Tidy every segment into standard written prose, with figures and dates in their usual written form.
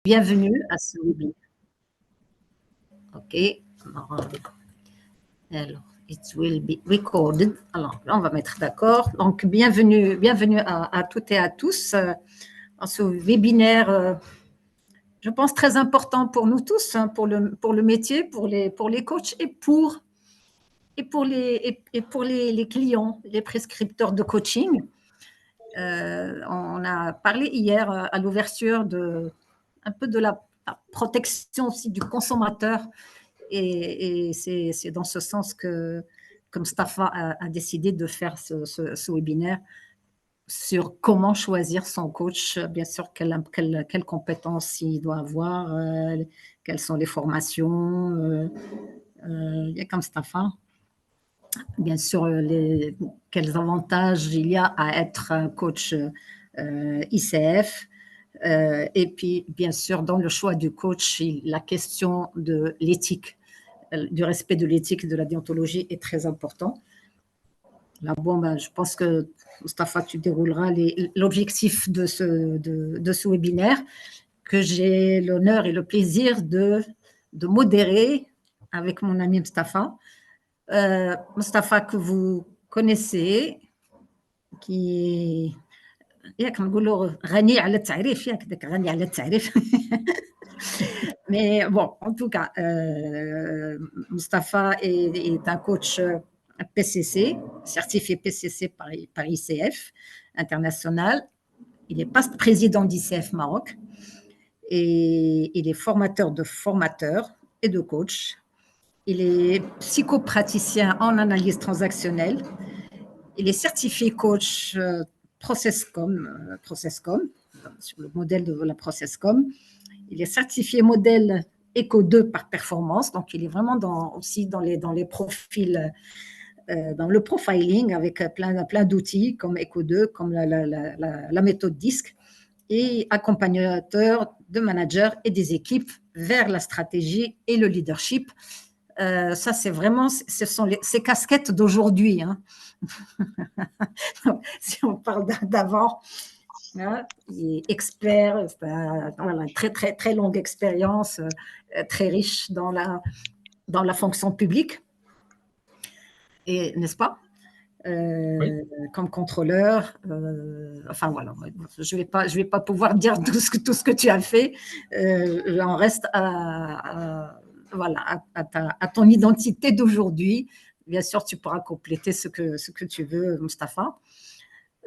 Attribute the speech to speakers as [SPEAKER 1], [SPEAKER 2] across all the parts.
[SPEAKER 1] Bienvenue à ce webinaire. OK. Alors, it will be recorded. Alors, là, on va mettre d'accord. Donc, bienvenue à toutes et à tous à ce webinaire, je pense, très important pour nous tous, hein, pour le métier, pour les coachs et pour les clients, les prescripteurs de coaching. On a parlé hier à l'ouverture un peu de la protection aussi du consommateur et c'est dans ce sens que Mustapha a décidé de faire ce webinaire sur comment choisir son coach, bien sûr, quelles compétences il doit avoir, quelles sont les formations, il y a comme Mustapha. Bien sûr, quels avantages il y a à être un coach ICF. Et puis, bien sûr, dans le choix du coach, la question de l'éthique, du respect de l'éthique et de la déontologie est très important. Là, bon, ben, je pense que, Mustapha, tu dérouleras l'objectif de ce webinaire que j'ai l'honneur et le plaisir de modérer avec mon ami Mustapha. Mustapha que vous connaissez, qui ياك نقولوا غني على التعريف ياك داك غني على التعريف. Mais bon, en tout cas, Mustapha est un coach PCC, certifié PCC par ICF international. Il n'est pas président d'ICF Maroc et il est formateur de formateurs et de coachs. Il est psychopraticien en analyse transactionnelle. Il est certifié coach Processcom, sur le modèle de la Processcom. Il est certifié modèle Eco 2 par performance, donc il est vraiment aussi dans les profils, dans le profiling avec plein d'outils comme Eco 2, comme la méthode DISC, et accompagnateur de managers et des équipes vers la stratégie et le leadership. Ça, c'est vraiment, ce sont ces casquettes d'aujourd'hui. Hein. Si on parle d'avant, hein, il est expert, voilà, très longue expérience, très riche dans la fonction publique, et n'est-ce pas? Oui. Comme contrôleur, enfin voilà, je vais pas pouvoir dire tout ce que tu as fait. J'en reste voilà, à ton identité d'aujourd'hui. Bien sûr, tu pourras compléter ce que tu veux, Mustapha.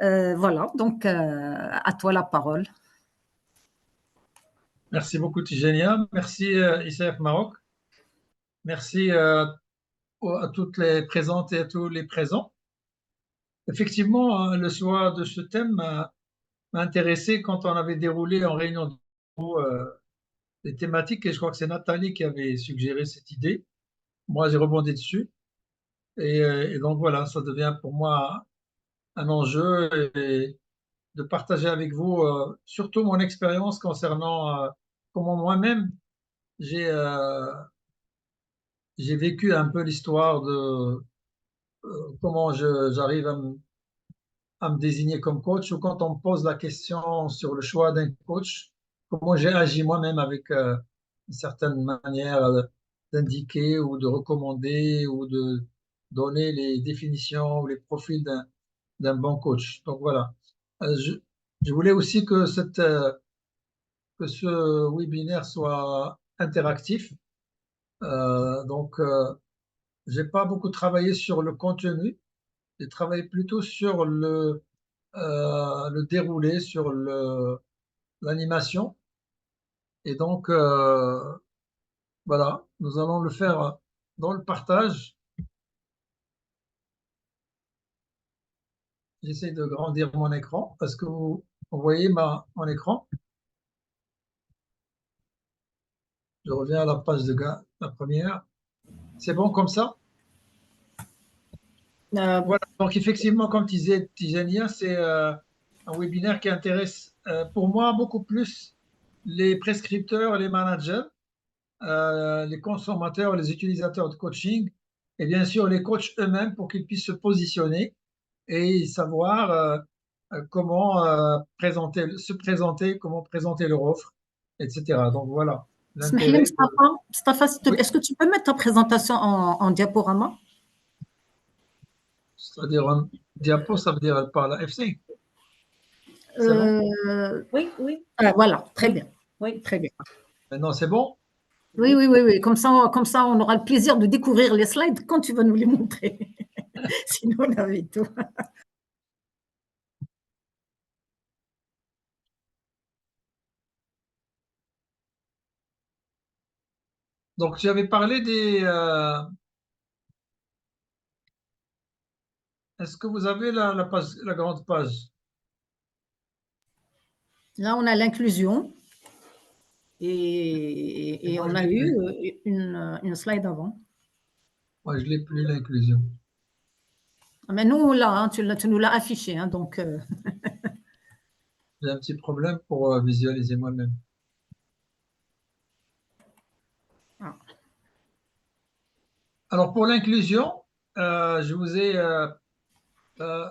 [SPEAKER 1] Voilà, donc à toi la parole.
[SPEAKER 2] Merci beaucoup, Tijania. Merci, ICF Maroc. Merci à toutes les présentes et à tous les présents. Effectivement, le choix de ce thème m'a intéressé quand on avait déroulé en réunion les thématiques, et je crois que c'est Nathalie qui avait suggéré cette idée. Moi, j'ai rebondi dessus. Et donc voilà, ça devient pour moi un enjeu et de partager avec vous surtout mon expérience concernant comment moi-même j'ai vécu un peu l'histoire de comment j'arrive à me désigner comme coach, ou quand on me pose la question sur le choix d'un coach, comment j'ai agi moi-même avec une certaine manière d'indiquer ou de recommander ou de donner les définitions ou les profils d'un bon coach. Donc voilà. Je voulais aussi que ce webinaire soit interactif. Donc, j'ai pas beaucoup travaillé sur le contenu. J'ai travaillé plutôt sur le déroulé, sur l'animation. Et donc, voilà, nous allons le faire dans le partage. J'essaie de grandir mon écran. Est-ce que vous voyez mon écran? Je reviens à la page de la première. C'est bon comme ça? Voilà. Donc, effectivement, comme disait Tijania, c'est un webinaire qui intéresse pour moi beaucoup plus les prescripteurs, les managers, les consommateurs, les utilisateurs de coaching, et bien sûr les coachs eux-mêmes pour qu'ils puissent se positionner et savoir comment se présenter, comment présenter leur offre etc. Donc voilà
[SPEAKER 1] اسمح لي
[SPEAKER 2] l'intérêt de...
[SPEAKER 1] Mustapha,
[SPEAKER 2] Oui,
[SPEAKER 1] est-ce que tu peux mettre ta présentation en diaporama?
[SPEAKER 2] c'est-à-dire un diapo, ça veut dire par la F5, c'est bon?
[SPEAKER 3] Oui, oui,
[SPEAKER 1] Voilà, très
[SPEAKER 3] oui,
[SPEAKER 1] bien,
[SPEAKER 3] oui.
[SPEAKER 1] très bien.
[SPEAKER 2] Maintenant, c'est bon?
[SPEAKER 1] Oui, oui, oui, oui. Comme ça, on aura le plaisir de découvrir les slides quand tu vas nous les montrer. Sinon, on avait tout.
[SPEAKER 2] Donc, tu avais parlé des... est-ce que vous avez la page, la grande page?
[SPEAKER 1] Là, on a l'inclusion
[SPEAKER 2] Et
[SPEAKER 1] et
[SPEAKER 2] moi, je
[SPEAKER 1] on
[SPEAKER 2] ne
[SPEAKER 1] a
[SPEAKER 2] l'ai
[SPEAKER 1] eu
[SPEAKER 2] plus.
[SPEAKER 1] une slide avant.
[SPEAKER 2] Moi, je ne l'ai plus, l'inclusion.
[SPEAKER 1] Ah, mais nous, là, hein, tu nous l'as affiché. Hein, donc,
[SPEAKER 2] J'ai un petit problème pour visualiser moi-même.
[SPEAKER 1] ah,
[SPEAKER 2] Alors, pour l'inclusion, je vous ai... euh,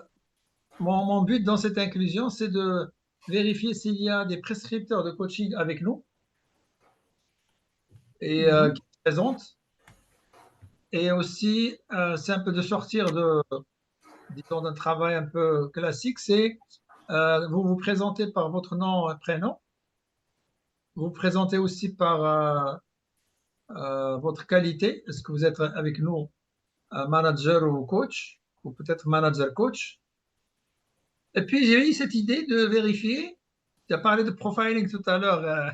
[SPEAKER 2] mon but dans cette inclusion, c'est de vérifier s'il y a des prescripteurs de coaching avec nous et
[SPEAKER 1] mhm.
[SPEAKER 2] qui se présentent. Et aussi, c'est un peu de sortir de, disons, d'un travail un peu classique. C'est vous vous présentez par votre nom et prénom. Vous vous présentez aussi par votre qualité. Est-ce que vous êtes avec nous manager ou coach, ou peut-être manager coach? Et puis, j'ai eu cette idée de vérifier. Tu as parlé de profiling tout à l'heure,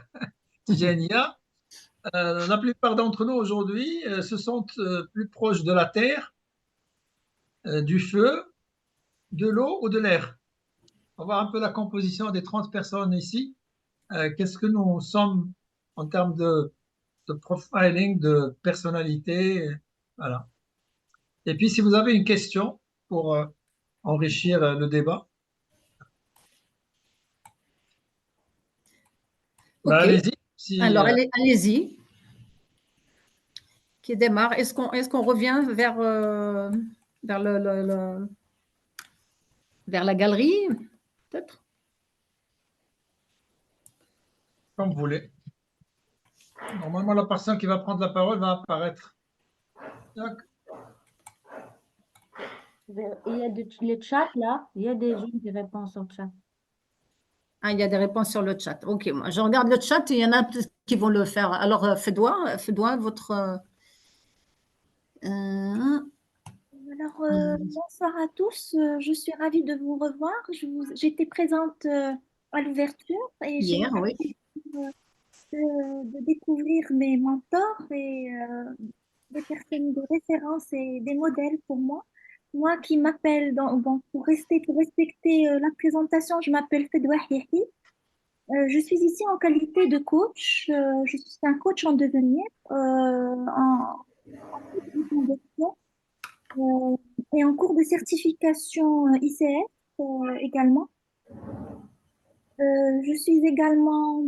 [SPEAKER 2] Tijania. La plupart d'entre nous aujourd'hui se sentent plus proches de la terre, du feu, de l'eau ou de l'air. On va voir un peu la composition des 30 personnes ici. Qu'est-ce que nous sommes en termes de profiling, de personnalité, voilà. Et puis, si vous avez une question pour enrichir le débat, bah,
[SPEAKER 1] OK.
[SPEAKER 2] allez-y. Si,
[SPEAKER 1] Alors, allez-y. Qui démarre. Est-ce qu'on revient vers vers la galerie, peut-être?
[SPEAKER 2] comme vous voulez. Normalement, la personne qui va prendre la parole va apparaître. Tac.
[SPEAKER 3] Il y a le chat là, il y a des gens qui répondent sur le chat.
[SPEAKER 1] Ah, il y a des réponses sur le chat. OK, moi, je regarde le chat et il y en a peut-être qui vont le faire. Alors, fais-toi votre. Euh,
[SPEAKER 4] Alors, bonsoir à tous. Je suis ravie de vous revoir. J'étais présente à l'ouverture et j'ai eu
[SPEAKER 1] hier, oui.
[SPEAKER 4] de découvrir mes mentors et des personnes de référence et des modèles pour moi. Moi qui m'appelle, bon, pour respecter la présentation, je m'appelle Fedwa Hihi. Je suis ici en qualité de coach. Je suis un coach en devenir, en reconversion, euh, et en cours de certification ICF également. Je suis également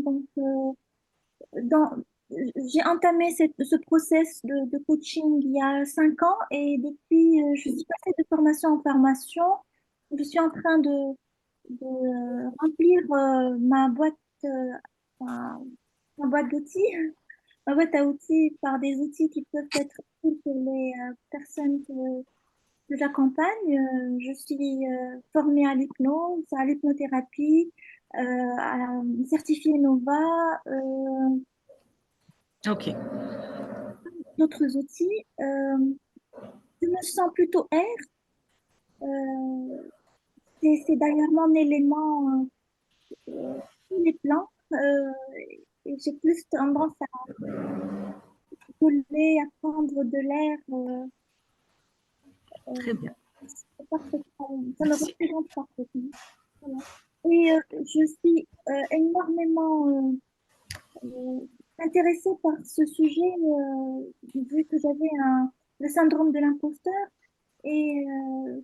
[SPEAKER 4] dans, j'ai entamé ce process de coaching il y a 5 ans et depuis, je suis passée de formation en formation. Je suis en train de remplir euh, ma, ma boîte d'outils, ma boîte à outils par des outils qui peuvent être utiles pour les personnes que j'accompagne. Je suis formée à l'hypnose, à l'hypnothérapie, certifiée Nova,
[SPEAKER 1] OK.
[SPEAKER 4] d'autres outils. Je me sens plutôt air. Euh, c'est d'ailleurs mon élément sur les plans. Et j'ai plus tendance à voler, à prendre de l'air.
[SPEAKER 1] Très bien.
[SPEAKER 4] C'est parfaitement, ça me
[SPEAKER 1] Merci.
[SPEAKER 4] représente parfaitement. Voilà. Et je suis énormément euh, intéressée par ce sujet, vu que j'avais le syndrome de l'imposteur. Et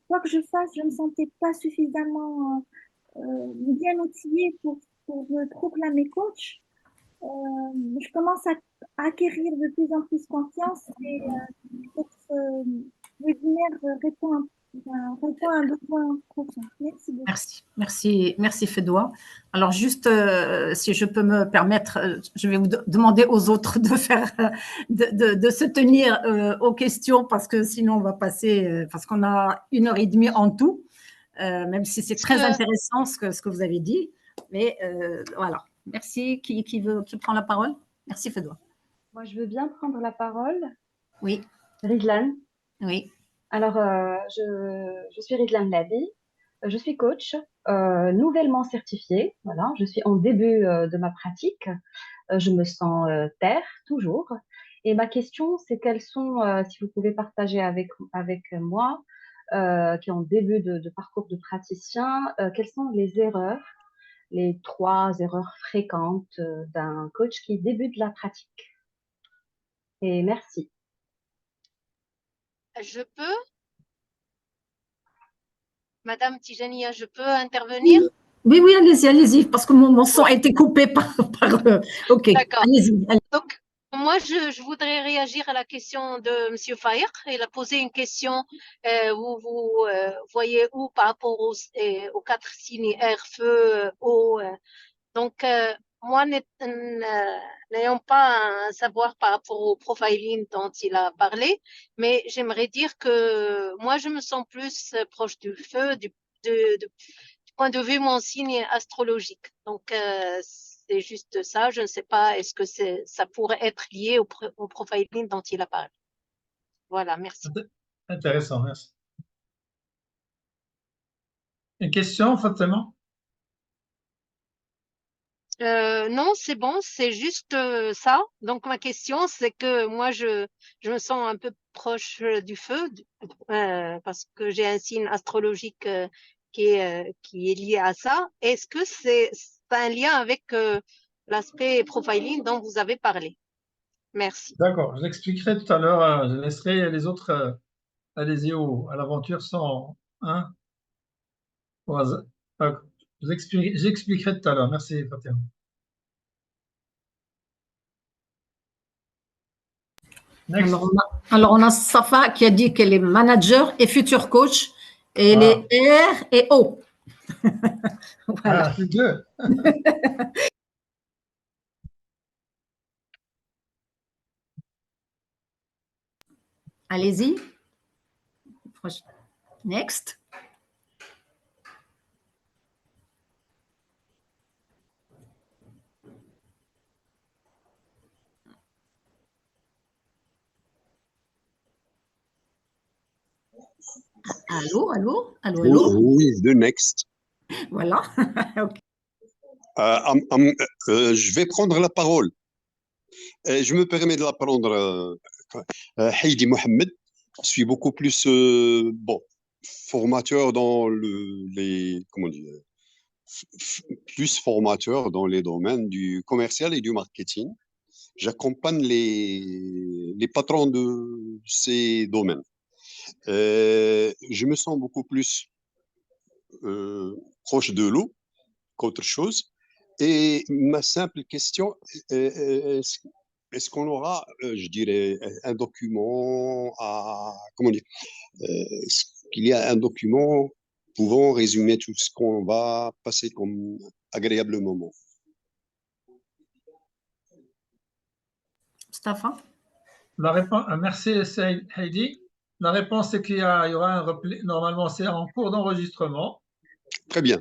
[SPEAKER 4] quoi que je fasse, je ne me sentais pas suffisamment bien outillée pour me proclamer coach. Euh, je commence à acquérir de plus en plus confiance et votre webinaire répond Ça répond à un besoin profond. Merci beaucoup.
[SPEAKER 1] Merci Fedoua. Alors juste, si je peux me permettre, je vais vous demander aux autres de faire, de se tenir aux questions parce que sinon on va passer, parce qu'on a 1 heure et demie en tout, même si c'est très intéressant ce que vous avez dit. Mais voilà. Merci. Qui prend la parole? Merci Fedoua.
[SPEAKER 5] Moi, je veux bien prendre la parole.
[SPEAKER 1] Oui.
[SPEAKER 5] Ridlan.
[SPEAKER 1] Oui.
[SPEAKER 5] Alors, je suis Ridlan Labi. Je suis coach, nouvellement certifiée. Voilà, je suis en début de ma pratique. Je me sens terre, toujours. Et ma question, c'est quelles sont, si vous pouvez partager avec moi, qui est en début de parcours de praticien, quelles sont les 3 erreurs fréquentes d'un coach qui débute la pratique? Et merci.
[SPEAKER 6] Je peux, Madame Tijania, je peux intervenir?
[SPEAKER 1] Oui, allez-y, parce que mon son a été coupé OK,
[SPEAKER 6] D'accord.
[SPEAKER 1] allez-y.
[SPEAKER 6] Donc, moi, je voudrais réagir à la question de M. Faïq. Il a posé une question où vous voyez où par rapport aux 4 signes air, feu, eau. Donc, moi, n'ayant pas un savoir par rapport au profiling dont il a parlé, mais j'aimerais dire que moi, je me sens plus proche du feu, du point de vue mon signe astrologique. Donc, c'est juste ça. Je ne sais pas, est-ce que ça pourrait être lié au profiling dont il a parlé. Voilà, merci.
[SPEAKER 2] Intéressant, merci. Une question, Fatima?
[SPEAKER 6] Non, c'est bon, c'est juste ça. Donc, ma question, c'est que moi, je me sens un peu proche du feu parce que j'ai un signe astrologique qui est lié à ça. Est-ce que c'est un lien avec l'aspect profiling dont vous avez parlé? Merci.
[SPEAKER 2] D'accord, je l'expliquerai tout à l'heure. Je laisserai les autres aller-y à l'aventure sans. Hein, au hasard. D'accord. J'expliquerai tout à l'heure. Merci, Fatima. Next.
[SPEAKER 1] Alors, on a Safa qui a dit qu'elle est manager et futur coach, et elle
[SPEAKER 2] Ah.
[SPEAKER 1] est R et O. Voilà.
[SPEAKER 2] Ah, c'est deux.
[SPEAKER 1] Allez-y. Next. Allô?
[SPEAKER 7] Oui, the next.
[SPEAKER 1] Voilà. Okay.
[SPEAKER 7] Je vais prendre la parole. Je me permets de la prendre. Heidi Mohamed. Je suis beaucoup plus formateur dans comment dire, plus formateur dans les domaines du commercial et du marketing. J'accompagne les patrons de ces domaines. Je me sens beaucoup plus proche de l'eau qu'autre chose. Et ma simple question, est-ce qu'on aura, je dirais, un document comment dire, est-ce qu'il y a un document pouvant résumer tout ce qu'on va passer comme agréable moment?
[SPEAKER 1] Mustafa?
[SPEAKER 2] La réponse, merci Heidi. La réponse est qu'il y aura un replay. Normalement, c'est en cours d'enregistrement.
[SPEAKER 7] Très bien.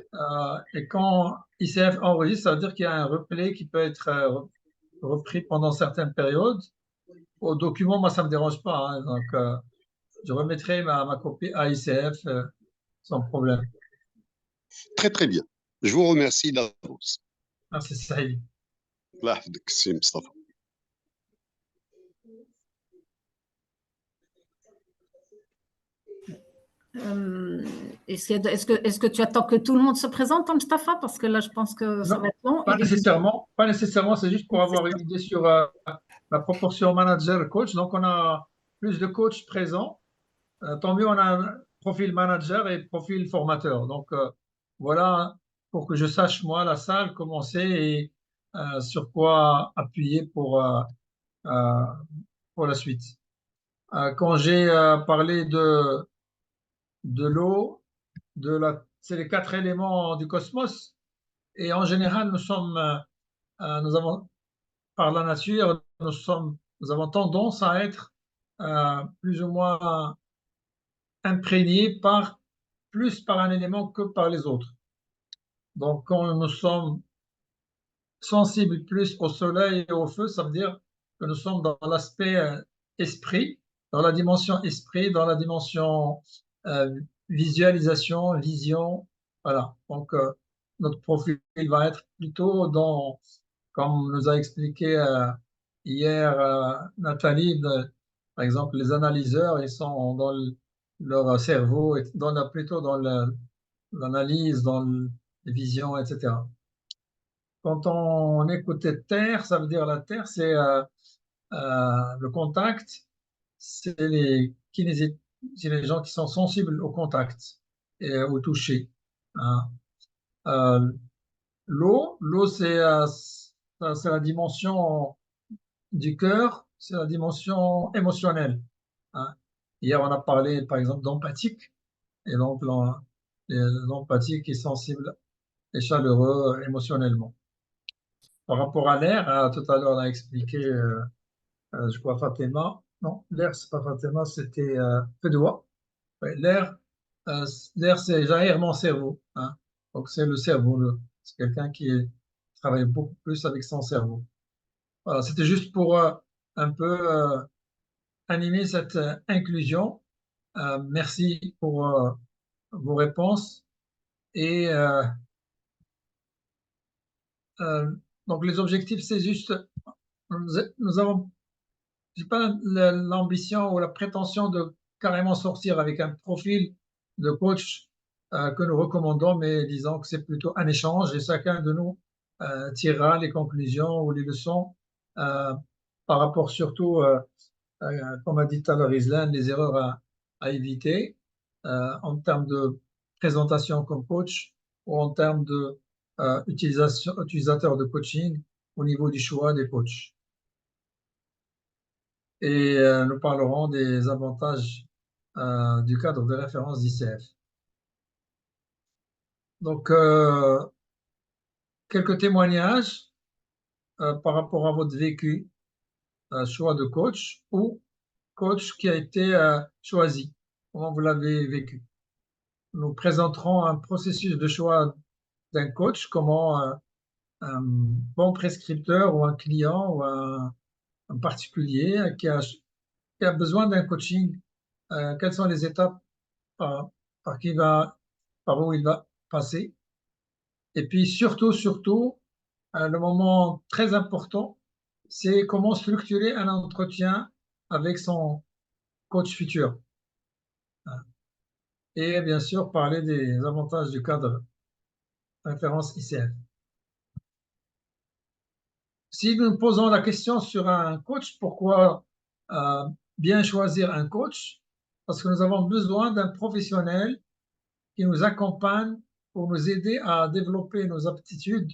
[SPEAKER 2] Et quand ICF enregistre, ça veut dire qu'il y a un replay qui peut être repris pendant certaines périodes. Au document, moi, ça ne me dérange pas. Hein, donc, je remettrai ma copie à ICF sans problème.
[SPEAKER 7] Très, très bien. Je vous remercie d'avance.
[SPEAKER 2] Merci, Saïd.
[SPEAKER 7] Allah yahfadek, c'est Mustafa.
[SPEAKER 1] Est-ce que tu attends que tout le monde se présente, Mustafa? Parce que là, je pense que ça
[SPEAKER 2] Non,
[SPEAKER 1] va être long.
[SPEAKER 2] pas nécessairement, c'est juste pour avoir une idée sur la proportion manager-coach. Donc, on a plus de coachs présents. Tant mieux, on a un profil manager et profil formateur. Donc, voilà, pour que je sache, moi, la salle, comment c'est et sur quoi appuyer pour la suite. Quand j'ai parlé de l'eau, c'est les 4 éléments du cosmos. Et en général, nous avons, par la nature, nous avons tendance à être plus ou moins imprégnés plus par un élément que par les autres. Donc, quand nous sommes sensibles plus au soleil et au feu, ça veut dire que nous sommes dans l'aspect esprit, dans la dimension esprit, dans la dimension visualisation, vision. Voilà. Donc, notre profil va être plutôt dans, comme nous a expliqué hier Nathalie, par exemple, les analyseurs, ils sont dans leur cerveau, plutôt dans l'analyse, dans les visions, etc. Quand on écoutait terre, ça veut dire la terre, c'est le contact, c'est c'est les gens qui sont sensibles au contact et au toucher, hein. Euh, l'eau, c'est la dimension du cœur, c'est la dimension émotionnelle, hein. Hier, on a parlé, par exemple, d'empathique, et donc l'empathique est sensible et chaleureux émotionnellement. Par rapport à l'air, tout à l'heure, on a expliqué, je crois, Fatima. Non, l'air, c'est pas Fatima, c'était Fedwa. Ouais, l'air, c'est j'aère mon cerveau, hein. Donc, c'est le cerveau. C'est quelqu'un qui travaille beaucoup plus avec son cerveau. Voilà, c'était juste pour un peu animer cette inclusion. Merci pour vos réponses. Et euh, donc, les objectifs, c'est juste, nous avons j'ai pas l'ambition ou la prétention de carrément sortir avec un profil de coach que nous recommandons, mais disons que c'est plutôt un échange et chacun de nous tirera les conclusions ou les leçons euh, par rapport surtout, comme a dit tout à l'heure Islam, les erreurs à éviter en termes de présentation comme coach ou en termes de utilisateur de coaching au niveau du choix des coachs. Et nous parlerons des avantages du cadre de référence d'ICF. Donc, quelques témoignages par rapport à votre vécu, choix de coach ou coach qui a été choisi. Comment vous l'avez vécu? Nous présenterons un processus de choix d'un coach, comment un bon prescripteur ou un client ou un particulier qui a besoin d'un coaching, quelles sont les étapes par, par où il va passer. Et puis surtout, le moment très important, c'est comment structurer un entretien avec son coach futur. Et bien sûr, parler des avantages du cadre référence ICF. Si nous posons la question sur un coach, pourquoi bien choisir un coach? Parce que nous avons besoin d'un professionnel qui nous accompagne pour nous aider à développer nos aptitudes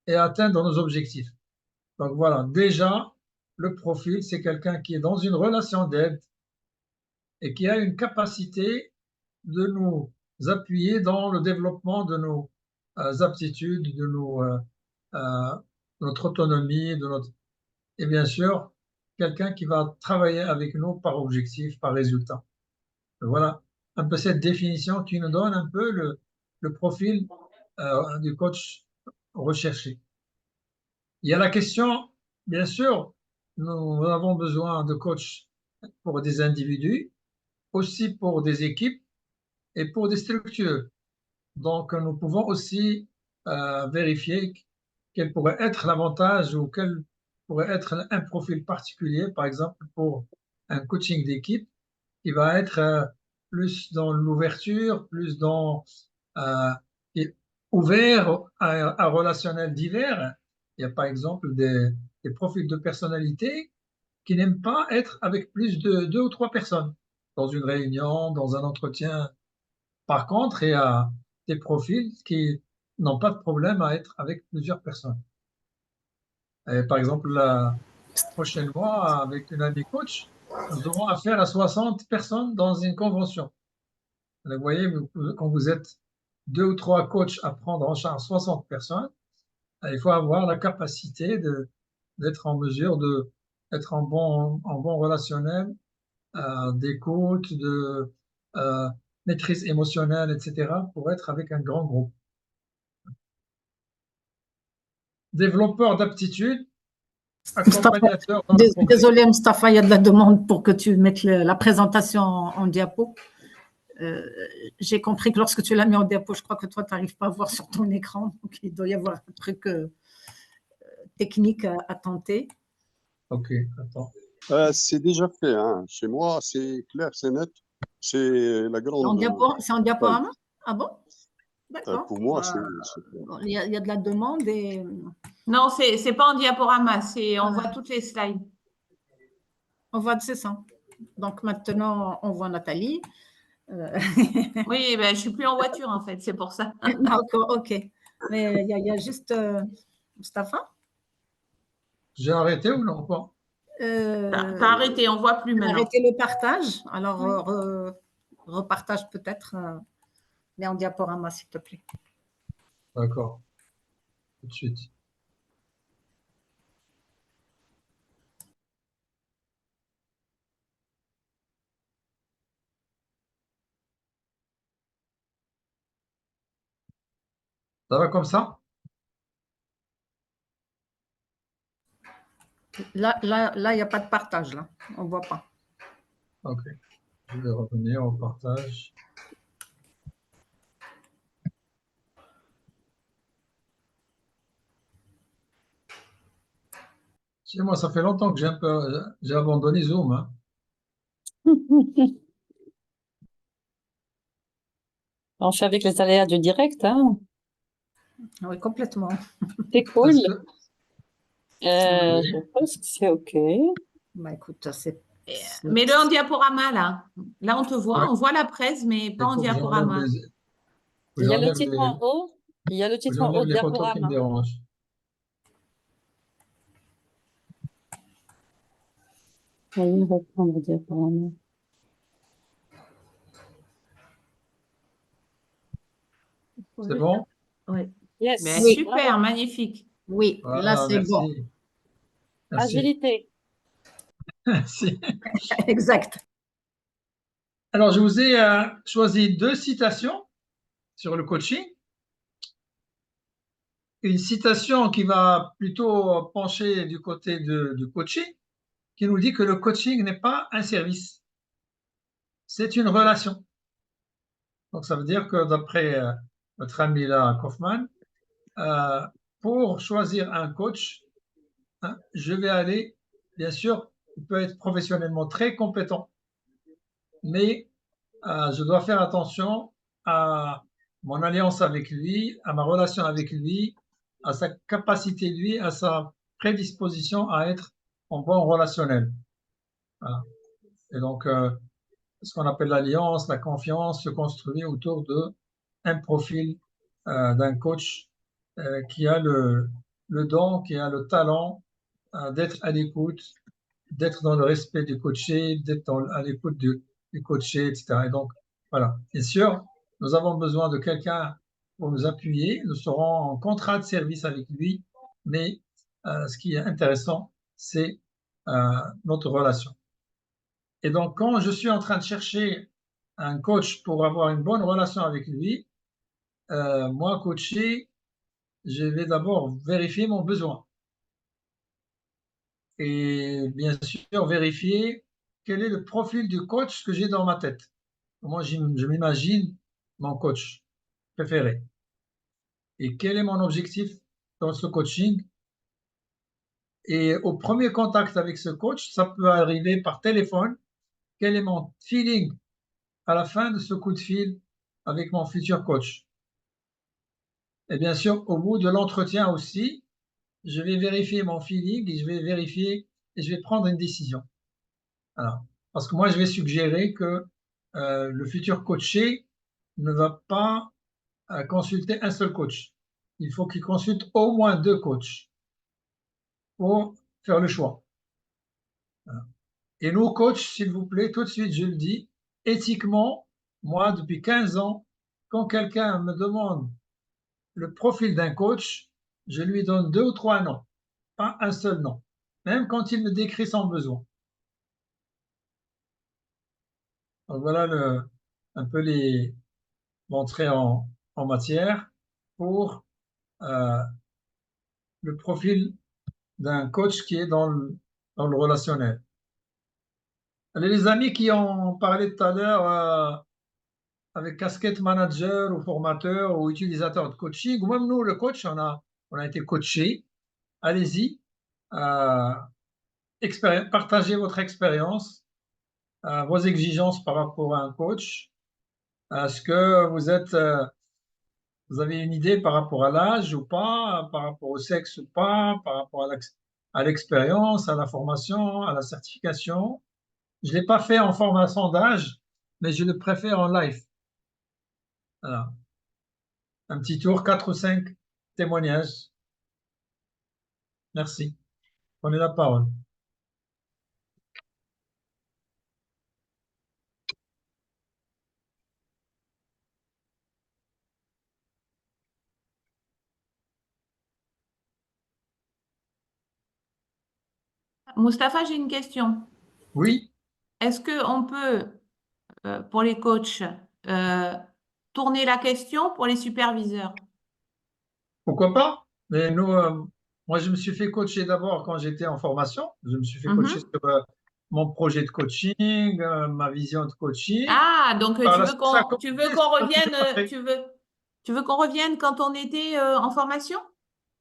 [SPEAKER 2] et à atteindre nos objectifs. Donc voilà, déjà, le profil, c'est quelqu'un qui est dans une relation d'aide et qui a une capacité de nous appuyer dans le développement de nos aptitudes, notre autonomie, et bien sûr, quelqu'un qui va travailler avec nous par objectif, par résultat. Voilà un peu cette définition qui nous donne un peu le profil du coach recherché. Il y a la question, bien sûr, nous avons besoin de coachs pour des individus, aussi pour des équipes et pour des structures. Donc, nous pouvons aussi vérifier quel pourrait être l'avantage ou quel pourrait être un profil particulier, par exemple, pour un coaching d'équipe qui va être plus dans l'ouverture, plus dans ouvert à relationnel divers. Il y a par exemple des profils de personnalité qui n'aiment pas être avec plus de 2 ou 3 personnes dans une réunion, dans un entretien. Par contre, il y a des profils qui n'ont pas de problème à être avec plusieurs personnes. Et par exemple, prochainement, avec une amie coach, nous aurons affaire à 60 personnes dans une convention. Vous voyez, quand vous êtes 2 ou 3 coachs à prendre en charge 60 personnes, il faut avoir la capacité d'être en mesure d'être en bon relationnel, d'écoute, de maîtrise émotionnelle, etc., pour être avec un grand groupe. Développeur d'aptitude, accompagnateur dans le progrès.
[SPEAKER 1] Désolé, Mustapha, il y a de la demande pour que tu mettes la présentation en diapo. J'ai compris que lorsque tu l'as mis en diapo, je crois que toi, tu n'arrives pas à voir sur ton écran. Donc, il doit y avoir un truc technique à tenter.
[SPEAKER 2] Ok, attends.
[SPEAKER 7] C'est déjà fait, hein. Chez moi, c'est clair, c'est net. C'est la grande.
[SPEAKER 1] C'est en diaporama? Ah bon? D'accord.
[SPEAKER 7] Pour moi,
[SPEAKER 1] Bah,
[SPEAKER 7] c'est clair.
[SPEAKER 1] il y a de la demande et
[SPEAKER 8] Non, c'est pas en diaporama, on voit toutes les slides.
[SPEAKER 1] on voit, c'est ça. Donc maintenant, on voit Nathalie.
[SPEAKER 8] Oui, ben, je suis plus en voiture en fait, c'est pour ça.
[SPEAKER 1] D'accord, ok. Mais il y a juste Mustapha.
[SPEAKER 2] J'ai arrêté ou non pas?
[SPEAKER 8] T'as arrêté, on voit plus maintenant.
[SPEAKER 1] Arrêtez le partage. Alors, repartage peut-être, mais en diaporama, s'il te plaît.
[SPEAKER 2] D'accord. Tout de suite. Ça va comme ça?
[SPEAKER 1] Là, il n'y a pas de partage, là. On ne voit pas.
[SPEAKER 2] Ok. Je vais revenir au partage. Chez moi, ça fait longtemps que j'ai abandonné Zoom, hein.
[SPEAKER 9] On fait avec les aléas du direct, hein.
[SPEAKER 1] Oui, complètement.
[SPEAKER 9] C'est cool.
[SPEAKER 2] Parce que- Oui.
[SPEAKER 9] Je pense que c'est OK.
[SPEAKER 1] Bah, écoute, c'est.
[SPEAKER 8] Mets-le en diaporama là. Là, on te voit,
[SPEAKER 2] Ouais.
[SPEAKER 8] on voit la presse, mais pas
[SPEAKER 2] Il
[SPEAKER 8] en
[SPEAKER 2] faut que j'enlève
[SPEAKER 8] diaporama.
[SPEAKER 9] Il y a le
[SPEAKER 2] j'enlève
[SPEAKER 9] titre en haut. Il y a le titre en haut
[SPEAKER 2] j'enlève les photos qui me
[SPEAKER 9] diaporama.
[SPEAKER 2] dérangent.
[SPEAKER 9] Allez, reprendre le diaporama.
[SPEAKER 2] C'est bon?
[SPEAKER 1] Oui.
[SPEAKER 9] Yes.
[SPEAKER 8] Mais
[SPEAKER 1] Oui.
[SPEAKER 8] super, magnifique.
[SPEAKER 1] Oui, là,
[SPEAKER 2] Voilà,
[SPEAKER 1] c'est bon.
[SPEAKER 2] merci. Merci.
[SPEAKER 9] Agilité.
[SPEAKER 2] Merci.
[SPEAKER 1] Exact.
[SPEAKER 2] Alors, je vous ai choisi 2 citations sur le coaching. Une citation qui va plutôt pencher du côté du coaching, qui nous dit que le coaching n'est pas un service, c'est une relation. Donc, ça veut dire que d'après notre ami là, Kaufman, pour choisir un coach, hein, je vais aller, bien sûr, il peut être professionnellement très compétent, mais je dois faire attention à mon alliance avec lui, à ma relation avec lui, à sa capacité, lui, à sa prédisposition à être en bon relationnel. Voilà. Et donc, ce qu'on appelle l'alliance, la confiance se construit autour d'un profil d'un coach qui a le don, qui a le talent d'être à l'écoute, d'être dans le respect du coaché, d'être à l'écoute du coaché, etc. Et donc, voilà. Bien sûr, nous avons besoin de quelqu'un pour nous appuyer. Nous serons en contrat de service avec lui, mais ce qui est intéressant, c'est notre relation. Et donc, quand je suis en train de chercher un coach pour avoir une bonne relation avec lui, moi, coaché, je vais d'abord vérifier mon besoin. Et bien sûr, vérifier quel est le profil du coach que j'ai dans ma tête. Moi, je m'imagine mon coach préféré. Et quel est mon objectif dans ce coaching? Et au premier contact avec ce coach, ça peut arriver par téléphone. Quel est mon feeling à la fin de ce coup de fil avec mon futur coach? Et bien sûr, au bout de l'entretien aussi, je vais vérifier mon feeling et je vais vérifier et je vais prendre une décision. Alors, parce que moi, je vais suggérer que le futur coaché ne va pas consulter un seul coach. Il faut qu'il consulte au moins 2 coachs pour faire le choix. Voilà. Et nos coachs, s'il vous plaît, tout de suite, je le dis, éthiquement, moi, depuis 15 ans, quand quelqu'un me demande le profil d'un coach, je lui donne 2 ou 3 noms, pas un seul nom, même quand il me décrit son besoin. Donc voilà un peu l'entrée en matière pour euh, le profil d'un coach qui est dans le relationnel. Allez, les amis qui ont parlé tout à l'heure avec casquette manager ou formateur ou utilisateur de coaching, ou même nous, le coach, on a été coaché. Allez-y, euh, partagez votre expérience, vos exigences par rapport à un coach. Est-ce que vous avez une idée par rapport à l'âge ou pas, par rapport au sexe ou pas, par rapport à l'expérience, à la formation, à la certification? Je ne l'ai pas fait en format sondage, mais je le préfère en live. Voilà. Un petit tour, 4 ou 5 témoignages. Merci. Prenez la parole.
[SPEAKER 8] Mustapha, j'ai une question.
[SPEAKER 2] Oui,
[SPEAKER 8] Est-ce qu'on peut, pour les coachs, tourner la question pour les superviseurs?
[SPEAKER 2] pourquoi pas? Mais nous, moi, je me suis fait coacher d'abord quand j'étais en formation. Je me suis fait coacher
[SPEAKER 8] Mhm.
[SPEAKER 2] sur mon projet de coaching, ma vision de coaching.
[SPEAKER 8] Ah, donc
[SPEAKER 2] Par
[SPEAKER 8] tu
[SPEAKER 2] la
[SPEAKER 8] veux
[SPEAKER 2] suite, ça a
[SPEAKER 8] tu veux
[SPEAKER 2] commencé,
[SPEAKER 8] qu'on
[SPEAKER 2] ça a toujours
[SPEAKER 8] revienne,
[SPEAKER 2] après.
[SPEAKER 8] tu veux qu'on revienne quand on était en formation?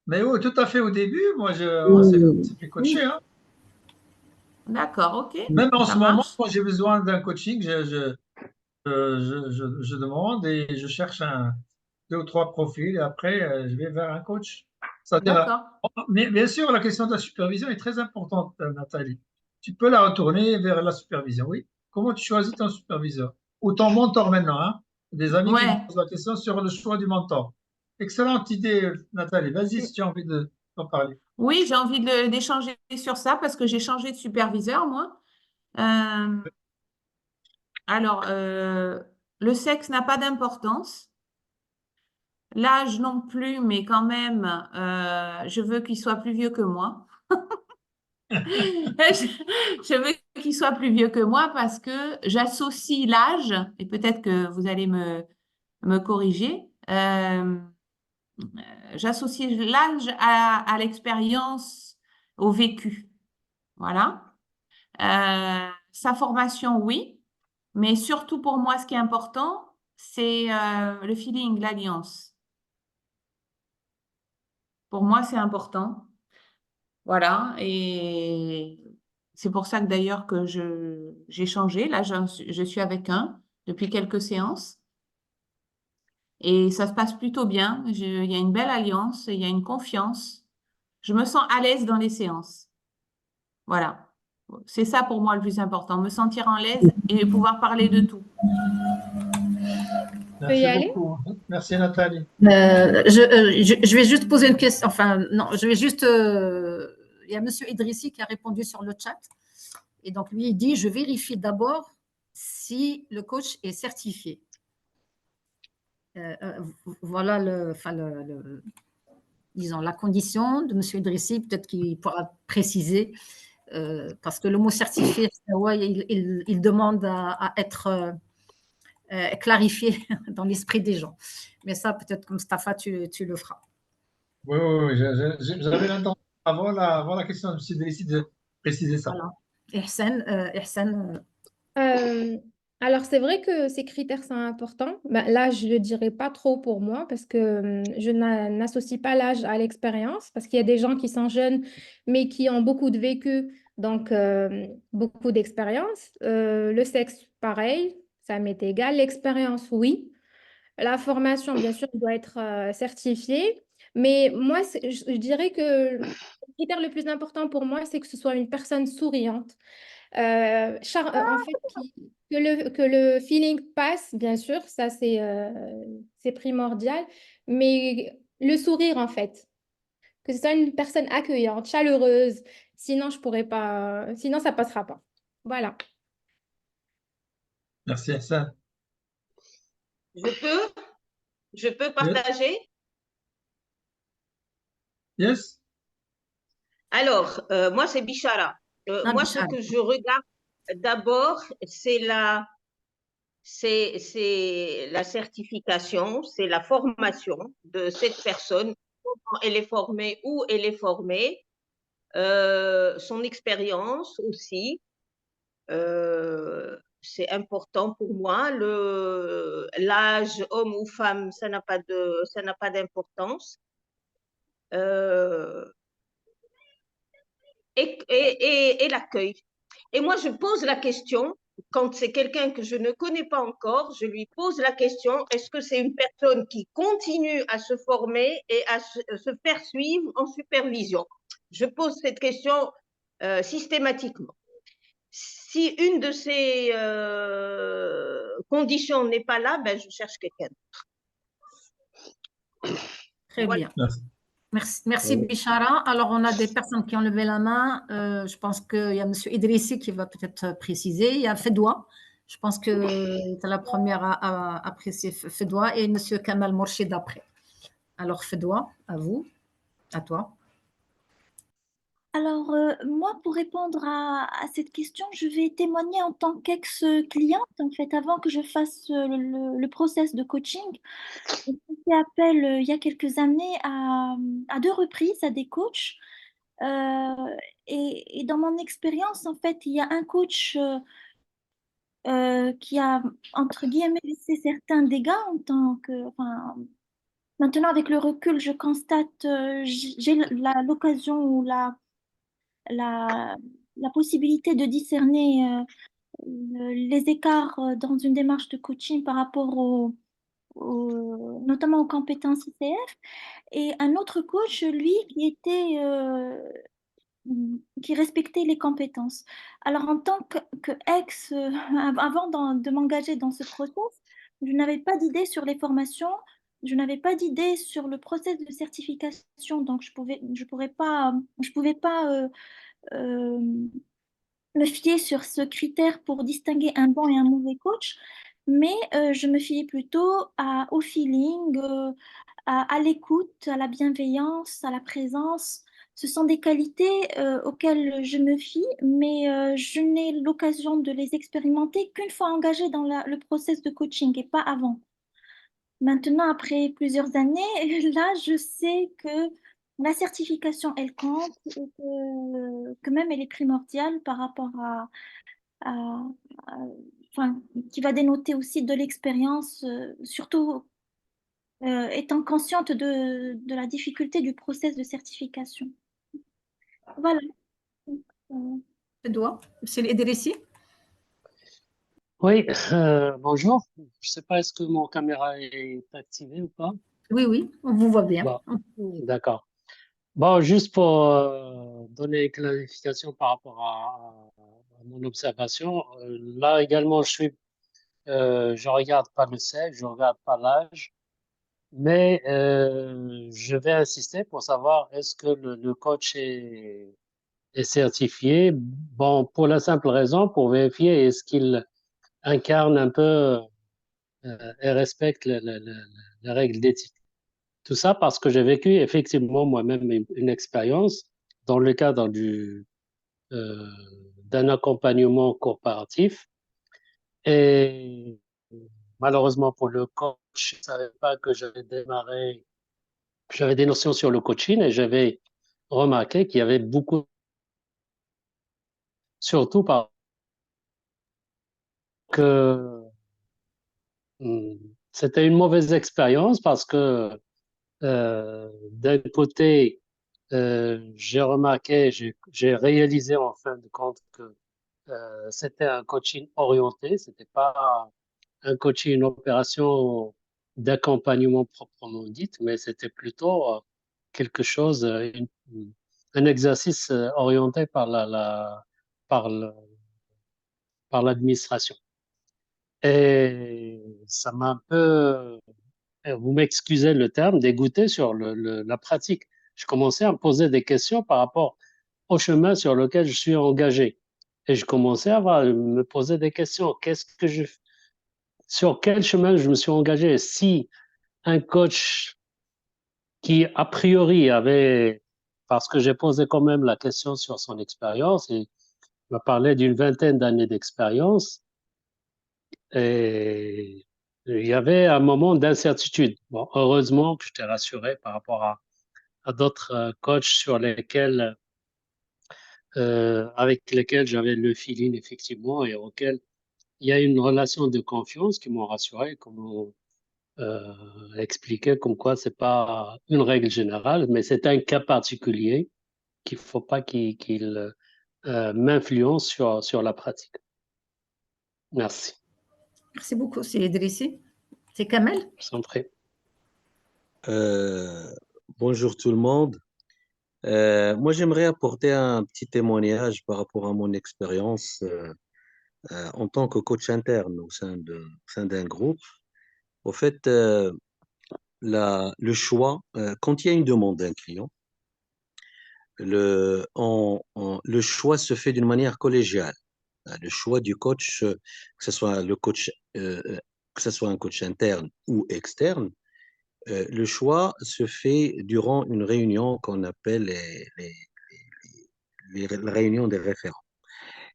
[SPEAKER 2] Mais oui, tout à fait au début, on s'est fait coacher,
[SPEAKER 9] Oui.
[SPEAKER 2] hein.
[SPEAKER 8] D'accord, ok,
[SPEAKER 2] Même en
[SPEAKER 8] ça
[SPEAKER 2] ce moment,
[SPEAKER 8] marche.
[SPEAKER 2] quand j'ai besoin d'un coaching, je demande et je cherche 2 ou 3 profils et après, je vais vers un coach. C'est-à-dire,
[SPEAKER 8] D'accord.
[SPEAKER 2] mais bien sûr, la question de la supervision est très importante, Nathalie. Tu peux la retourner vers la supervision, oui. Comment tu choisis ton superviseur ou ton mentor maintenant, hein? Des amis qui me
[SPEAKER 8] Ouais.
[SPEAKER 2] posent la question sur le choix du mentor. Excellente idée, Nathalie. Vas-y si tu as envie d'en parler.
[SPEAKER 8] Oui, j'ai envie d'échanger sur ça parce que j'ai changé de superviseur, moi. Euh, alors, le sexe n'a pas d'importance. L'âge non plus, mais quand même, je veux qu'il soit plus vieux que moi. Je veux qu'il soit plus vieux que moi parce que j'associe l'âge, et peut-être que vous allez me corriger, j'associe l'âge à l'expérience, au vécu. Voilà. Sa formation, oui, mais surtout pour moi, ce qui est important, c'est le feeling, l'alliance. Pour moi, c'est important. Voilà. Et c'est pour ça que d'ailleurs que j'ai changé. Là, je suis avec un depuis quelques séances. Et ça se passe plutôt bien. Il y a une belle alliance, il y a une confiance. Je me sens à l'aise dans les séances. Voilà. C'est ça pour moi le plus important, me sentir en l'aise et pouvoir parler de tout.
[SPEAKER 10] Je peux y
[SPEAKER 2] Merci
[SPEAKER 10] aller?
[SPEAKER 2] beaucoup. Merci, Nathalie.
[SPEAKER 1] Je vais juste poser une question. Enfin, non, je vais juste. Il y a Monsieur Idrissi qui a répondu sur le chat. Et donc, lui, il dit, je vérifie d'abord si le coach est certifié. Voilà disons, la condition de Monsieur Idrissi. Peut-être qu'il pourra préciser. Parce que le mot certifié, ouais, il demande à être clarifié dans l'esprit des gens. Mais ça, peut-être comme Mustafa, tu le feras.
[SPEAKER 2] Oui, oui, oui, j'avais l'intention avant la question de M. Delissi de préciser ça.
[SPEAKER 1] Voilà. Ihsan,
[SPEAKER 10] Euh, alors, c'est vrai que ces critères sont importants. Ben, là, je ne le dirais pas trop pour moi parce que je n'associe pas l'âge à l'expérience parce qu'il y a des gens qui sont jeunes mais qui ont beaucoup de vécu, donc beaucoup d'expérience. Le sexe, pareil, ça m'est égal. L'expérience, oui. La formation, bien sûr, doit être certifiée. Mais moi, je dirais que le critère le plus important pour moi, c'est que ce soit une personne souriante. En fait, que le feeling passe, bien sûr, ça c'est primordial, mais le sourire, en fait, que ce soit une personne accueillante, chaleureuse, sinon je pourrais pas, sinon ça passera pas. Voilà.
[SPEAKER 2] Merci, Hassan.
[SPEAKER 11] Je peux
[SPEAKER 2] Yes.
[SPEAKER 11] partager?
[SPEAKER 2] Yes.
[SPEAKER 11] Alors, moi, c'est Bichara. Moi, ce
[SPEAKER 1] Bichara.
[SPEAKER 11] que je regarde d'abord, c'est la certification, c'est la formation de cette personne, comment elle est formée, où elle est formée, son expérience aussi. C'est important pour moi. L'âge, homme ou femme, ça n'a pas d'importance. Et l'accueil. Et moi, je pose la question, quand c'est quelqu'un que je ne connais pas encore, je lui pose la question, est-ce que c'est une personne qui continue à se former et à se faire suivre en supervision? Je pose cette question systématiquement. Si une de ces conditions n'est pas là, ben, je cherche quelqu'un d'autre.
[SPEAKER 1] Très
[SPEAKER 11] Voilà.
[SPEAKER 1] bien. Merci Bichara. Alors, on a des personnes qui ont levé la main. Je pense qu'il y a M. Idrissi qui va peut-être préciser. Il y a Fedoua. Je pense que c'est la première à apprécier Fedoua et M. Kamal Mourchid après. Alors, Fedoua, à vous, à toi.
[SPEAKER 4] Alors, moi, pour répondre à cette question, je vais témoigner en tant qu'ex-cliente, en fait, avant que je fasse le process de coaching. J'ai fait appel il y a quelques années à deux reprises à des coachs. Et dans mon expérience, en fait, il y a un coach qui a, entre guillemets, laissé certains dégâts en tant que... Enfin, maintenant, avec le recul, je constate, j'ai l'occasion ou la, la possibilité de discerner les écarts dans une démarche de coaching par rapport notamment aux compétences ICF. Et un autre coach, lui, qui respectait les compétences. Alors, en tant que ex, avant de m'engager dans ce process, je n'avais pas d'idée sur les formations, je n'avais pas d'idée sur le process de certification, donc je pouvais pas euh, me fier sur ce critère pour distinguer un bon et un mauvais coach, mais je me fiais plutôt au feeling, à l'écoute, à la bienveillance, à la présence. Ce sont des qualités auxquelles je me fie, mais je n'ai l'occasion de les expérimenter qu'une fois engagée dans le process de coaching et pas avant. Maintenant, après plusieurs années, là, je sais que la certification, elle compte et que même elle est primordiale par rapport à- enfin, qui va dénoter aussi de l'expérience, surtout étant consciente de la difficulté du process de certification. Voilà. Euh,
[SPEAKER 1] Fedoua, M. Idrissi.
[SPEAKER 12] Oui, bonjour. Je ne sais pas, est-ce que mon caméra est activée ou pas?
[SPEAKER 1] Oui, oui, on vous voit bien.
[SPEAKER 12] Bon, d'accord. Bon, juste pour donner une clarification par rapport à mon observation, là également, je regarde pas le sexe, je regarde pas l'âge, mais je vais insister pour savoir est-ce que le coach est certifié. Bon, pour la simple raison, pour vérifier est-ce qu'il incarne un peu et respecte les règles d'éthique. Tout ça parce que j'ai vécu effectivement moi-même une expérience dans le cadre euh, d'un accompagnement coopératif. Et malheureusement pour le coach, je ne savais pas que j'avais des notions sur le coaching et j'avais remarqué qu'il y avait beaucoup, surtout parce que c'était une mauvaise expérience parce que d'un côté, j'ai remarqué, j'ai réalisé en fin de compte que c'était un coaching orienté, c'était pas un coaching, une opération d'accompagnement proprement dite, mais c'était plutôt quelque chose, un exercice orienté par le- par l'administration. Et ça m'a un peu, vous m'excusez le terme, dégoûté sur la pratique. Je commençais à me poser des questions par rapport au chemin sur lequel je suis engagé. Et je commençais à me poser des questions. sur quel chemin je me suis engagé. Si un coach qui, a priori, avait, parce que j'ai posé quand même la question sur son expérience, et il m'a parlé d'une vingtaine d'années d'expérience, et il y avait un moment d'incertitude. Bon, heureusement que je t'ai rassuré par rapport à d'autres coachs sur lesquels, avec lesquels j'avais le feeling effectivement et auxquels il y a une relation de confiance qui m'ont rassuré, qui m'ont expliqué comme quoi c'est pas une règle générale, mais c'est un cas particulier qu'il faut pas qu'il m'influence sur la pratique. Merci.
[SPEAKER 1] Merci beaucoup, c'est Idrissi. C'est Kamel?
[SPEAKER 12] Je vous en prie.
[SPEAKER 13] Bonjour tout le monde. Moi, j'aimerais apporter un petit témoignage par rapport à mon expérience en tant que coach interne au sein d'un groupe. Au fait, le choix, quand il y a une demande d'un client, le choix se fait d'une manière collégiale. Le choix du coach, que ce soit que ce soit un coach interne ou externe, le choix se fait durant une réunion qu'on appelle les réunions des référents.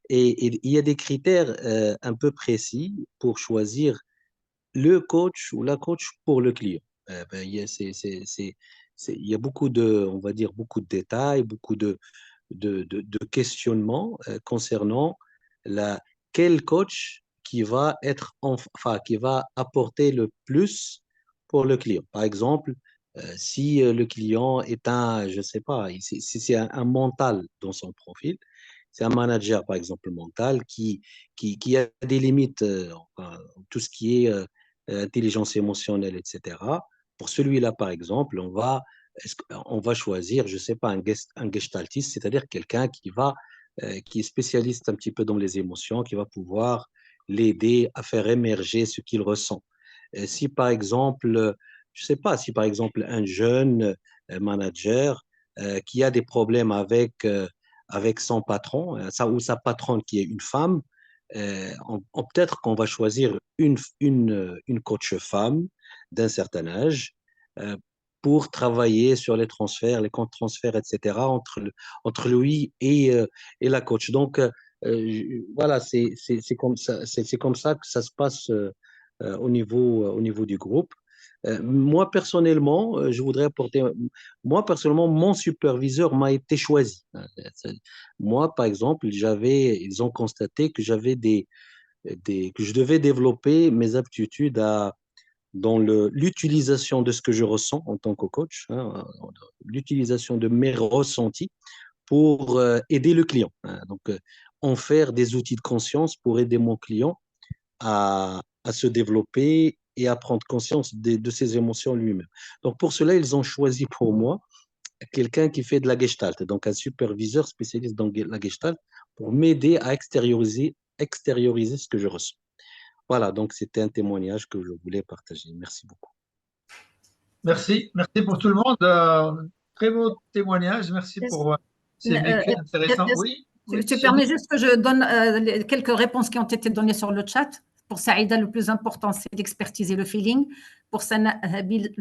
[SPEAKER 13] Et il y a des critères un peu précis pour choisir le coach ou la coach pour le client. Il y a beaucoup on va dire, beaucoup de détails, beaucoup de questionnements concernant quel coach qui va qui va apporter le plus pour le client. Par exemple, si le client est je sais pas, si c'est un mental dans son profil, c'est un manager, par exemple, mental, qui a des limites, tout ce qui est intelligence émotionnelle, etc. Pour celui-là, par exemple, on va choisir, je sais pas, un gestaltiste, c'est-à-dire quelqu'un qui est spécialiste un petit peu dans les émotions, qui va pouvoir l'aider à faire émerger ce qu'il ressent. Si par exemple, je sais pas, si par exemple un jeune manager qui a des problèmes avec son patron, ou sa patronne qui est une femme, peut-être qu'on va choisir une coach femme d'un certain âge pour travailler sur les transferts, les comptes transferts, etc., entre lui et la coach. Donc, voilà, c'est comme ça que ça se passe au niveau du groupe. Moi, personnellement, je voudrais apporter, moi, personnellement, mon superviseur m'a été choisi. Moi, par exemple, ils ont constaté que que je devais développer mes aptitudes dans l'utilisation de ce que je ressens en tant que coach, hein, l'utilisation de mes ressentis pour aider le client, hein. Donc, en faire des outils de conscience pour aider mon client à se développer et à prendre conscience de ses émotions lui-même. Donc, pour cela, ils ont choisi pour moi quelqu'un qui fait de la gestalt, donc un superviseur spécialiste dans la gestalt, pour m'aider à extérioriser ce que je ressens. Voilà, donc c'était un témoignage que je voulais partager. Merci beaucoup.
[SPEAKER 2] Merci pour tout le monde. Très beau témoignage. Merci pour ces vécus intéressants. Oui,
[SPEAKER 1] tu permets juste que je donne quelques réponses qui ont été données sur le chat. Pour Saïda, le plus important, c'est l'expertise et le feeling. Pour Sana Habil,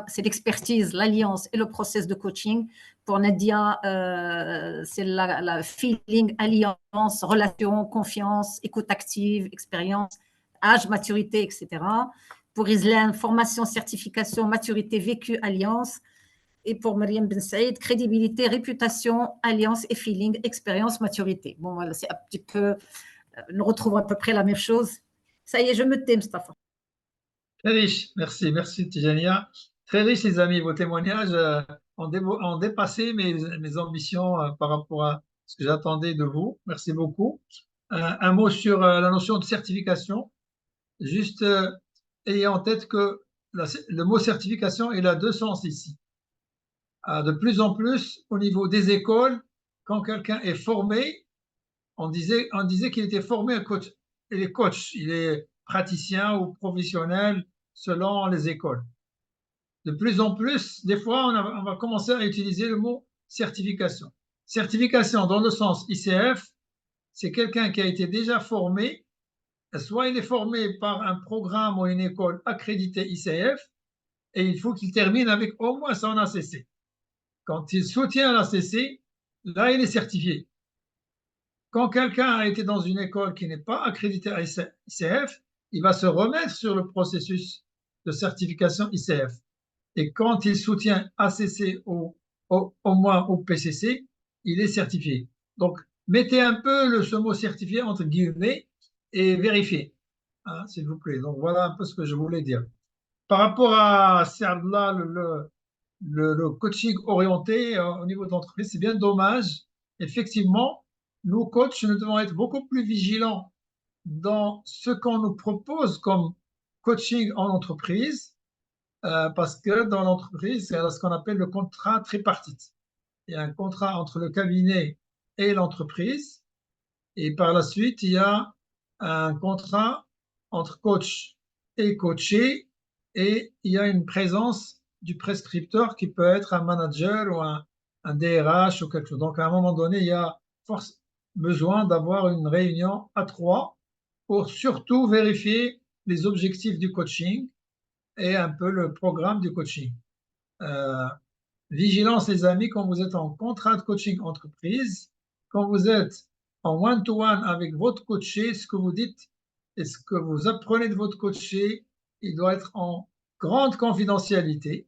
[SPEAKER 1] c'est l'expertise, l'alliance et le process de coaching. Pour Nadia, c'est la feeling, alliance, relation, confiance, écoute active, expérience, âge, maturité, etc. Pour Islam, formation, certification, maturité, vécu, alliance. Et pour Mariam Ben Saïd, crédibilité, réputation, alliance et feeling, expérience, maturité. Bon, voilà, c'est un petit peu, nous retrouvons à peu près la même chose. Ça y est, je me tais, Mustafa.
[SPEAKER 2] Très riche, merci Tijania. Très riche, les amis, vos témoignages ont dépassé mes ambitions par rapport à ce que j'attendais de vous. Merci beaucoup. Un mot sur la notion de certification. Juste ayez en tête que le mot certification, il a deux sens ici. De plus en plus, au niveau des écoles, quand quelqu'un est formé, on disait qu'il était formé à coach. Il est coach, il est praticien ou professionnel selon les écoles. De plus en plus, des fois, on va commencer à utiliser le mot certification. Certification, dans le sens ICF, c'est quelqu'un qui a été déjà formé soit il est formé par un programme ou une école accréditée ICF, et il faut qu'il termine avec au moins son ACC. Quand il soutient l'ACC, là, il est certifié. Quand quelqu'un a été dans une école qui n'est pas accréditée à ICF, il va se remettre sur le processus de certification ICF. Et quand il soutient ACC au moins au PCC, il est certifié. Donc, mettez un peu ce mot certifié entre guillemets et vérifiez, hein, s'il vous plaît. Donc, voilà un peu ce que je voulais dire. Par rapport à Sardla, le coaching orienté au niveau de l'entreprise, c'est bien dommage. Effectivement, nous, coachs, nous devons être beaucoup plus vigilants dans ce qu'on nous propose comme coaching en entreprise, parce que dans l'entreprise, c'est ce qu'on appelle le contrat tripartite. Il y a un contrat entre le cabinet et l'entreprise, et par la suite, il y a un contrat entre coach et coaché, et il y a une présence du prescripteur qui peut être un manager ou un DRH ou quelque chose. Donc, à un moment donné, il y a besoin d'avoir une réunion à trois pour surtout vérifier les objectifs du coaching et un peu le programme du coaching. Vigilance, les amis, quand vous êtes en contrat de coaching entreprise, quand vous êtes en one-to-one avec votre coaché, ce que vous dites et ce que vous apprenez de votre coaché, il doit être en grande confidentialité.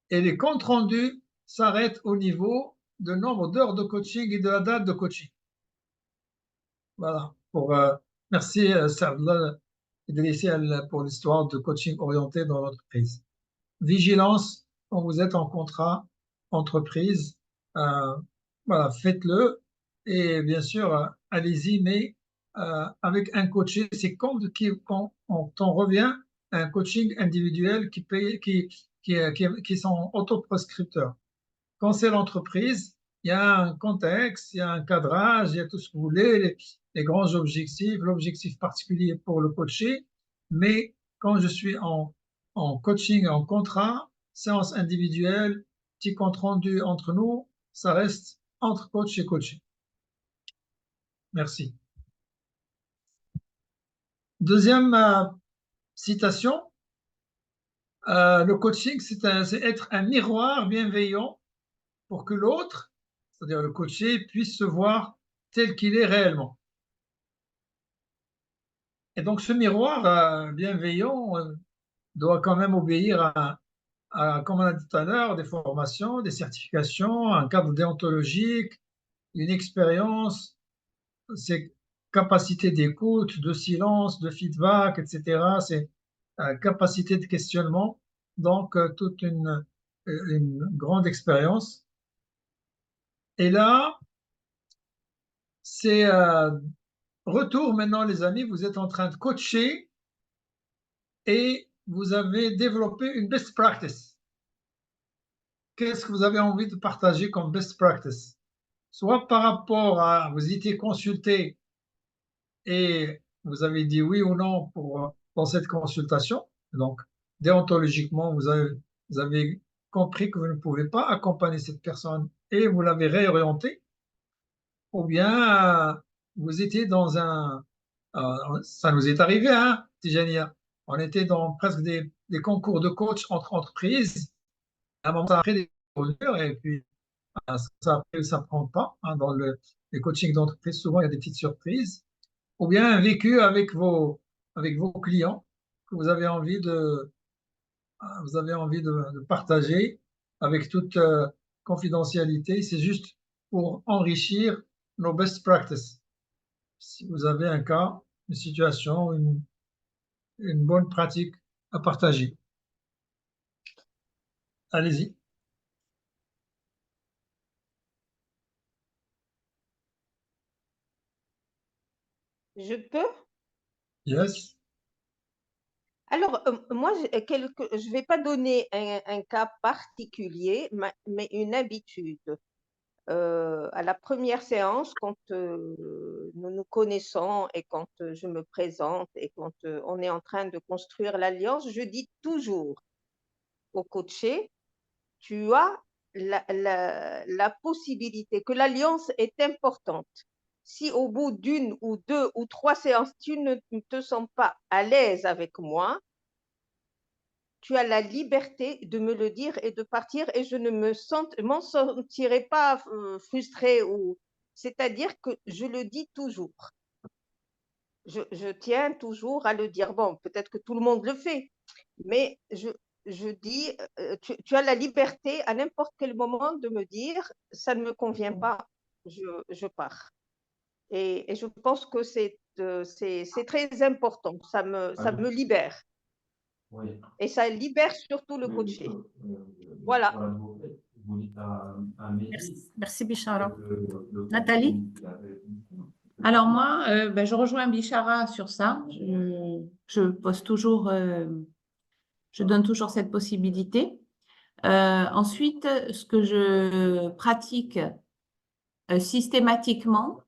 [SPEAKER 2] Et les comptes rendus s'arrêtent au niveau de nombre d'heures de coaching et de la date de coaching. Voilà. Merci, Sardla, et de laisser pour l'histoire de coaching orienté dans l'entreprise. Vigilance quand vous êtes en contrat entreprise, voilà, faites-le et bien sûr, allez-y, mais avec un coaché, c'est quand on revient à un coaching individuel qui sont autoprescripteurs. Quand c'est l'entreprise, il y a un contexte, il y a un cadrage, il y a tout ce que vous voulez, les grands objectifs, l'objectif particulier pour le coaché, mais quand je suis en coaching, en contrat, séance individuelle, petit compte rendu entre nous, ça reste entre coach et coaché. Merci. Deuxième citation, le coaching, c'est être un miroir bienveillant pour que l'autre, c'est-à-dire le coaché, puisse se voir tel qu'il est réellement. Et donc ce miroir bienveillant doit quand même obéir comme on a dit tout à l'heure, des formations, des certifications, un cadre déontologique, une expérience, ses capacités d'écoute, de silence, de feedback, etc. C'est capacité de questionnement, donc toute une grande expérience. Et là, c'est retour maintenant, les amis, vous êtes en train de coacher et vous avez développé une best practice. Qu'est-ce que vous avez envie de partager comme best practice? Soit par rapport à, vous étiez consulté et vous avez dit oui ou non dans cette consultation. Donc, déontologiquement, vous avez compris que vous ne pouvez pas accompagner cette personne et vous l'avez réorientée. Ou bien vous étiez dans ça nous est arrivé, hein, Tijania. On était dans presque des concours de coach entre entreprises. À un moment, ça a pris des ruptures et puis ça prend pas. Hein, dans les coachings d'entreprise, souvent, il y a des petites surprises. Ou bien un vécu avec vos clients que vous avez envie de partager avec toute confidentialité. C'est juste pour enrichir nos best practices. Si vous avez un cas, une situation, une bonne pratique à partager. Allez-y.
[SPEAKER 11] Je peux?
[SPEAKER 2] Yes.
[SPEAKER 11] Alors, moi, je vais pas donner un cas particulier, mais une habitude. À la première séance, quand nous nous connaissons et quand je me présente et quand on est en train de construire l'alliance, je dis toujours au coaché, tu as la possibilité que l'alliance est importante. Si au bout d'une ou deux ou trois séances, tu ne te sens pas à l'aise avec moi, tu as la liberté de me le dire et de partir et je ne m'en sentirai pas frustrée. C'est-à-dire que je le dis toujours. Je tiens toujours à le dire. Bon, peut-être que tout le monde le fait, mais je dis, tu as la liberté à n'importe quel moment de me dire, ça ne me convient pas, je pars. Et je pense que c'est très important, ça me libère. Et ça libère surtout le coaché. Voilà.
[SPEAKER 1] Merci Bichara. Nathalie?
[SPEAKER 8] Alors moi, je rejoins Bichara sur ça. Je pose toujours, je donne toujours cette possibilité. Ensuite, ce que je pratique systématiquement,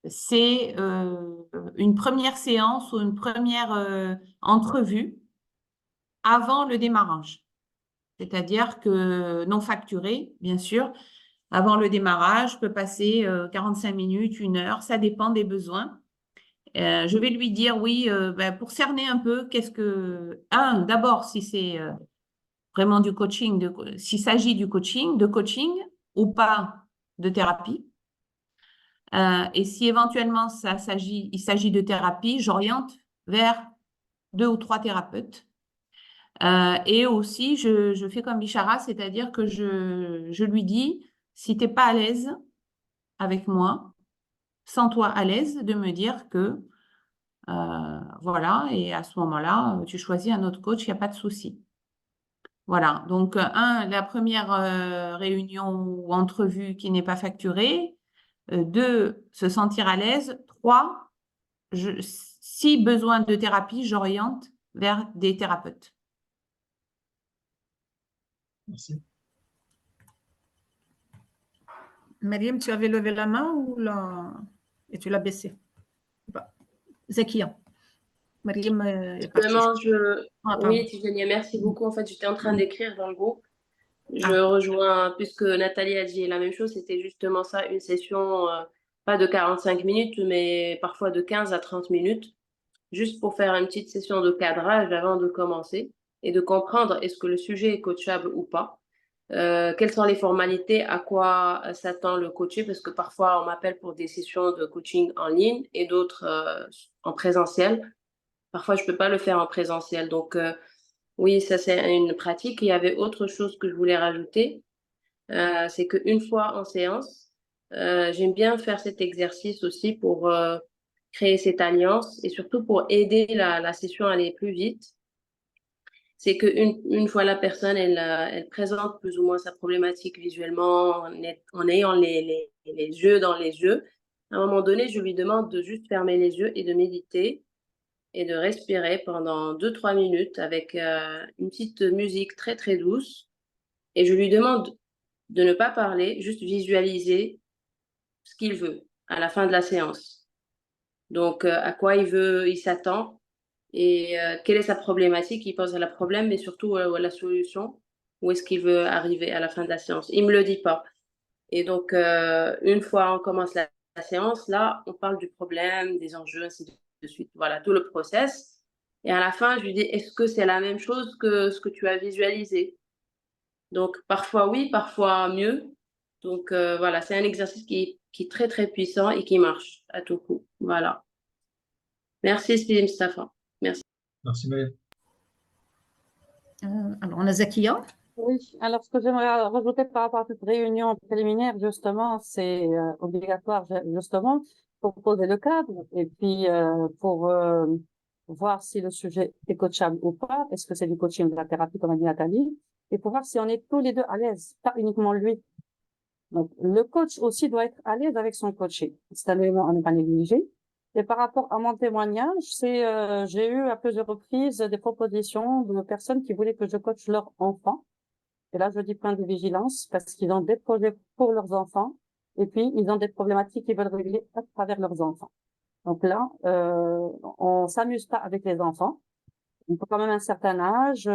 [SPEAKER 8] c'est une première séance ou une première entrevue avant le démarrage. C'est-à-dire que non facturé, bien sûr. Avant le démarrage, je peux passer 45 minutes, 1 heure, ça dépend des besoins. Je vais lui dire oui, pour cerner un peu, d'abord, si c'est vraiment du coaching, s'il s'agit du coaching, de coaching ou pas de thérapie. Et si éventuellement il s'agit de thérapie, j'oriente vers 2 ou 3 thérapeutes. Et aussi, je fais comme Bichara, c'est-à-dire que je lui dis, si tu n'es pas à l'aise avec moi, sens-toi à l'aise de me dire que voilà, et à ce moment-là, tu choisis un autre coach, il n'y a pas de souci. Voilà, donc la première réunion ou entrevue qui n'est pas facturée. 2, se sentir à l'aise. 3, si besoin de thérapie, j'oriente vers des thérapeutes.
[SPEAKER 2] Merci.
[SPEAKER 1] Mariam, tu avais levé la main et tu l'as baissée? Zakia. Mariam est partie.
[SPEAKER 9] Vraiment,
[SPEAKER 1] pardon.
[SPEAKER 9] oui, Tijania, merci beaucoup. En fait, j'étais en train d'écrire dans le groupe. Je rejoins, puisque Nathalie a dit la même chose, c'était justement ça, une session, pas de 45 minutes, mais parfois de 15 à 30 minutes, juste pour faire une petite session de cadrage avant de commencer et de comprendre est-ce que le sujet est coachable ou pas. Quelles sont les formalités, à quoi s'attend le coaché, parce que parfois on m'appelle pour des sessions de coaching en ligne et d'autres en présentiel. Parfois, je ne peux pas le faire en présentiel. Donc, oui, ça, c'est une pratique. Il y avait autre chose que je voulais rajouter. C'est qu'une fois en séance, j'aime bien faire cet exercice aussi pour créer cette alliance et surtout pour aider la session à aller plus vite. C'est qu'une fois la personne, elle présente plus ou moins sa problématique visuellement en ayant les yeux dans les yeux. À un moment donné, je lui demande de juste fermer les yeux et de méditer et de respirer pendant 2-3 minutes avec une petite musique très très douce. Et je lui demande de ne pas parler, juste visualiser ce qu'il veut à la fin de la séance. Donc, à quoi il s'attend et quelle est sa problématique, il pense à la problème, mais surtout à la solution, où est-ce qu'il veut arriver à la fin de la séance. Il ne me le dit pas. Et donc, une fois on commence la séance, là, on parle du problème, des enjeux, ainsi de suite. Voilà, tout le process. Et à la fin, je lui dis, est-ce que c'est la même chose que ce que tu as visualisé? Donc, parfois oui, parfois mieux. Donc, voilà, c'est un exercice qui est très, très puissant et qui marche à tout coup. Voilà. Merci, Steve Mustafa. Merci.
[SPEAKER 2] Merci, Mariam.
[SPEAKER 1] Alors, on a Zakia.
[SPEAKER 14] Oui, alors ce que j'aimerais rajouter par rapport à cette réunion préliminaire, justement, c'est obligatoire, justement, pour poser le cadre et puis pour voir si le sujet est coachable ou pas, est-ce que c'est du coaching de la thérapie, comme a dit Nathalie, et pour voir si on est tous les deux à l'aise, pas uniquement lui. Donc, le coach aussi doit être à l'aise avec son coaché. C'est un élément à ne pas négliger. Et par rapport à mon témoignage, j'ai eu à plusieurs reprises des propositions de personnes qui voulaient que je coache leur enfant. Et là, je dis point de vigilance parce qu'ils ont des projets pour leurs enfants et puis ils ont des problématiques qu'ils veulent régler à travers leurs enfants. Donc là, on s'amuse pas avec les enfants. Il faut quand même un certain âge,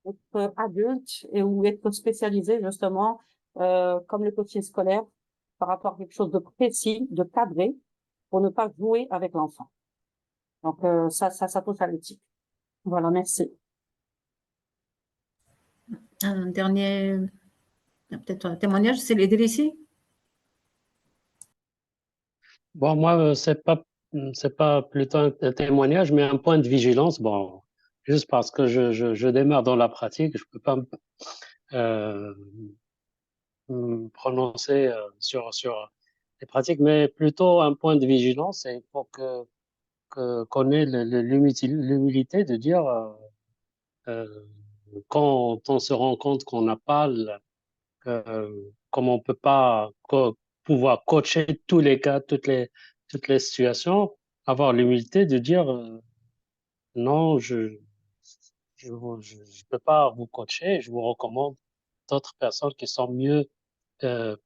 [SPEAKER 14] être adulte ou être spécialisé justement, comme le coaching scolaire par rapport à quelque chose de précis, de cadré, pour ne pas jouer avec l'enfant. Donc, ça touche à l'éthique. Voilà, merci.
[SPEAKER 1] Un dernier, peut-être un témoignage, c'est les délaissés.
[SPEAKER 12] Bon, moi, c'est pas plutôt un témoignage, mais un point de vigilance. Bon, juste parce que je démarre dans la pratique, je peux pas euh, me prononcer sur les pratiques, mais plutôt un point de vigilance. Et il faut qu'on ait l'humilité de dire euh, quand on se rend compte qu'on n'a pas comme on peut pas pouvoir coacher tous les cas, toutes les situations, avoir l'humilité de dire non, je peux pas vous coacher, je vous recommande d'autres personnes qui sont mieux,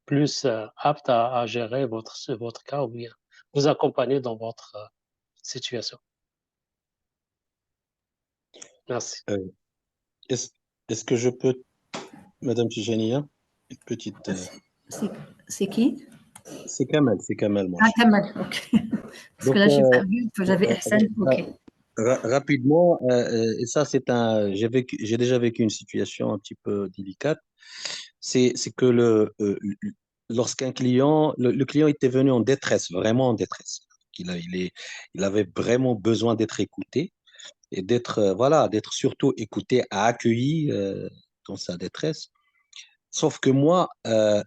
[SPEAKER 12] plus aptes à gérer votre cas ou bien vous accompagner dans votre situation. Merci.
[SPEAKER 13] Est-ce, est-ce que je peux, Madame Tijania, une petite.
[SPEAKER 1] C'est qui?
[SPEAKER 13] C'est Kamel, moi.
[SPEAKER 1] Ah, Kamal, ok. Parce que
[SPEAKER 13] Donc,
[SPEAKER 1] là, j'ai pas vu, j'avais Hassan, ok.
[SPEAKER 13] rapidement, et ça, j'ai déjà vécu une situation un petit peu délicate. C'est que lorsqu'un client, le client était venu en détresse, vraiment en détresse. Il avait vraiment besoin d'être écouté et d'être surtout écouté, accueilli dans sa détresse. Sauf que moi,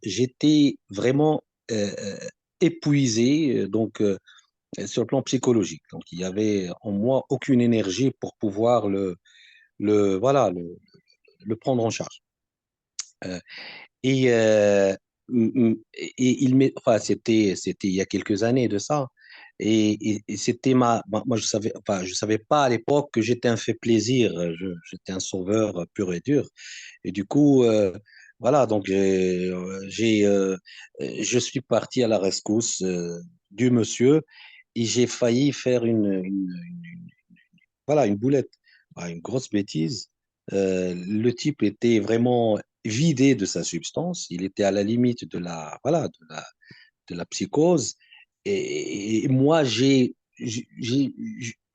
[SPEAKER 13] j'étais vraiment épuisé, sur le plan psychologique. Donc, il y avait en moi aucune énergie pour pouvoir le prendre en charge. Euh, et, enfin, c'était il y a quelques années de ça. Et c'était moi, je savais pas à l'époque que j'étais un fait plaisir. J'étais un sauveur pur et dur. Et du coup, voilà, donc je suis parti à la rescousse du monsieur et j'ai failli faire voilà, une boulette, une grosse bêtise. Le type était vraiment vidé de sa substance. Il était à la limite voilà, de la psychose. Et moi,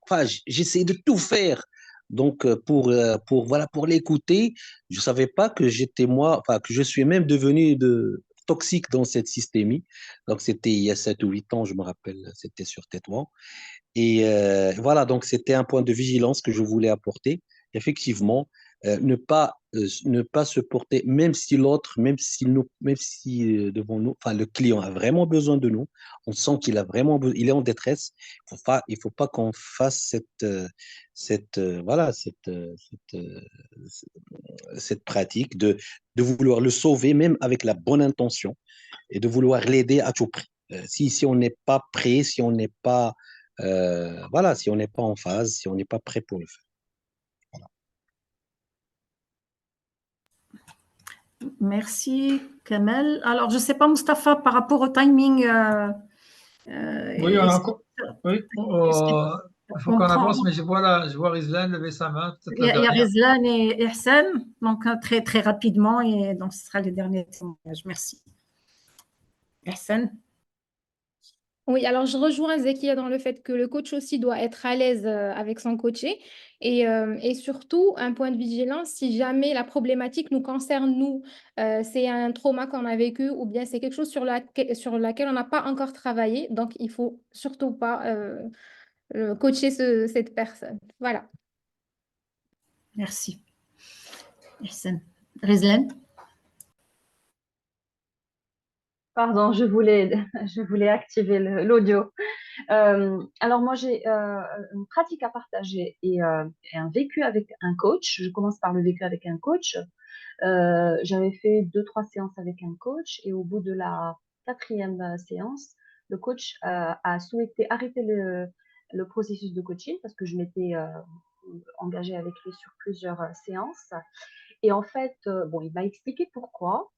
[SPEAKER 13] enfin, j'essayé de tout faire. Donc, voilà, pour l'écouter, je savais pas que j'étais moi, enfin, que je suis même devenu toxique dans cette systémie. Donc, c'était il y a 7 ou 8 ans, je me rappelle, c'était sur Tétouan. Et voilà, donc c'était un point de vigilance que je voulais apporter. Effectivement, ne pas se porter, même si devant nous, enfin, le client a vraiment besoin de nous, on sent qu'il a vraiment il est en détresse. Il faut pas qu'on fasse voilà, cette pratique de vouloir le sauver, même avec la bonne intention, et de vouloir l'aider à tout prix. Si on n'est pas prêt, si on n'est pas voilà, si on n'est pas en phase, si on n'est pas prêt pour le faire.
[SPEAKER 1] Merci, Kamel. Alors, je ne sais pas, Mustapha, par rapport au timing,
[SPEAKER 2] Oui,
[SPEAKER 1] est-ce que
[SPEAKER 2] oui, il faut
[SPEAKER 1] on
[SPEAKER 2] qu'on
[SPEAKER 1] prend,
[SPEAKER 2] avance, mais je vois Rizlan lever sa main, peut-être
[SPEAKER 1] il
[SPEAKER 2] la
[SPEAKER 1] y a
[SPEAKER 2] dernière.
[SPEAKER 1] Rizlan et Hassan, donc très, très rapidement, et donc ce sera les derniers témoignages. Merci. Hassan?
[SPEAKER 10] Oui, alors je rejoins Zekia dans le fait que le coach aussi doit être à l'aise avec son coaché et surtout un point de vigilance si jamais la problématique nous concerne nous, c'est un trauma qu'on a vécu ou bien c'est quelque chose sur laquelle on n'a pas encore travaillé, donc il faut surtout pas coacher cette personne. Voilà.
[SPEAKER 1] Merci. Hassan. Rizlan?
[SPEAKER 5] Pardon, je voulais activer l'audio. Alors moi, j'ai une pratique à partager et un vécu avec un coach. Je commence par le vécu avec un coach. J'avais fait 2, 3 séances avec un coach et au bout de la 4e séance, le coach a souhaité arrêter le processus de coaching parce que je m'étais engagée avec lui sur plusieurs séances. Et en fait, bon, il m'a expliqué pourquoi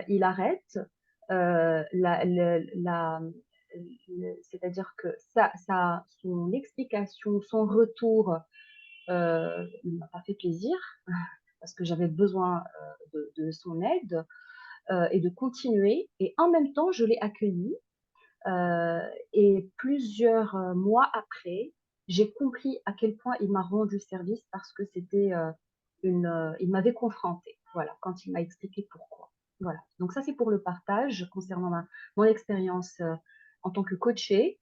[SPEAKER 5] il arrête. C'est-à-dire que son explication, son retour ne m'a pas fait plaisir parce que j'avais besoin de son aide. et de continuer. Et en même temps, je l'ai accueilli. Et plusieurs mois après, j'ai compris à quel point il m'a rendu service parce que c'était il m'avait confrontée, voilà, quand il m'a expliqué pourquoi. Voilà. Donc ça, c'est pour le partage concernant mon expérience en tant que coachée.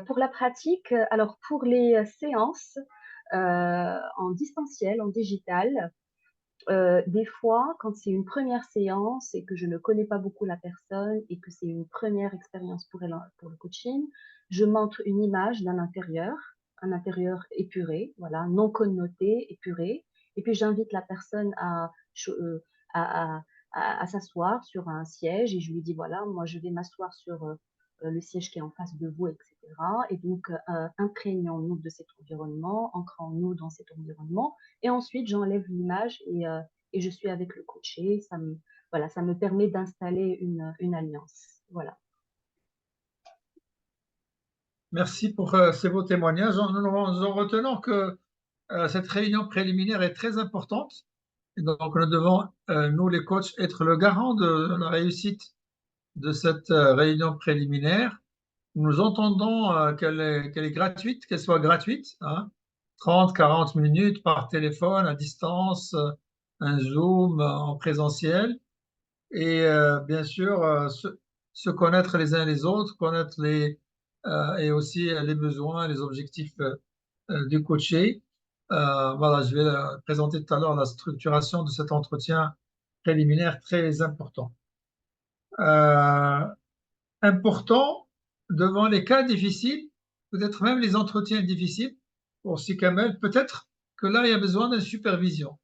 [SPEAKER 5] Pour la pratique, alors pour les séances en distanciel, en digital, des fois, quand c'est une première séance et que je ne connais pas beaucoup la personne et que c'est une première expérience pour elle, pour le coaching, je montre une image un intérieur épuré, voilà, non connoté, épuré. Et puis j'invite la personne à, à s'asseoir sur un siège et je lui dis, voilà, moi je vais m'asseoir sur le siège qui est en face de vous, etc. Et donc, imprégnons-nous de cet environnement, ancrons-nous dans cet environnement. Et ensuite, j'enlève l'image et je suis avec le coaché. Voilà, ça me permet d'installer une alliance. Voilà.
[SPEAKER 2] Merci pour ces beaux témoignages. Nous en retenons que cette réunion préliminaire est très importante. Et donc, nous devons, nous les coachs, être le garant de la réussite de cette réunion préliminaire. Nous entendons qu'elle est gratuite, qu'elle soit gratuite, hein, 30, 40 minutes par téléphone, à distance, un Zoom en présentiel. Et bien sûr, se connaître les uns les autres, connaître et aussi les besoins, les objectifs du coaché. Voilà, je vais présenter tout à l'heure la structuration de cet entretien préliminaire très important. Important devant les cas difficiles, peut-être même les entretiens difficiles pour si Kamel, peut-être que là, il y a besoin d'une supervision.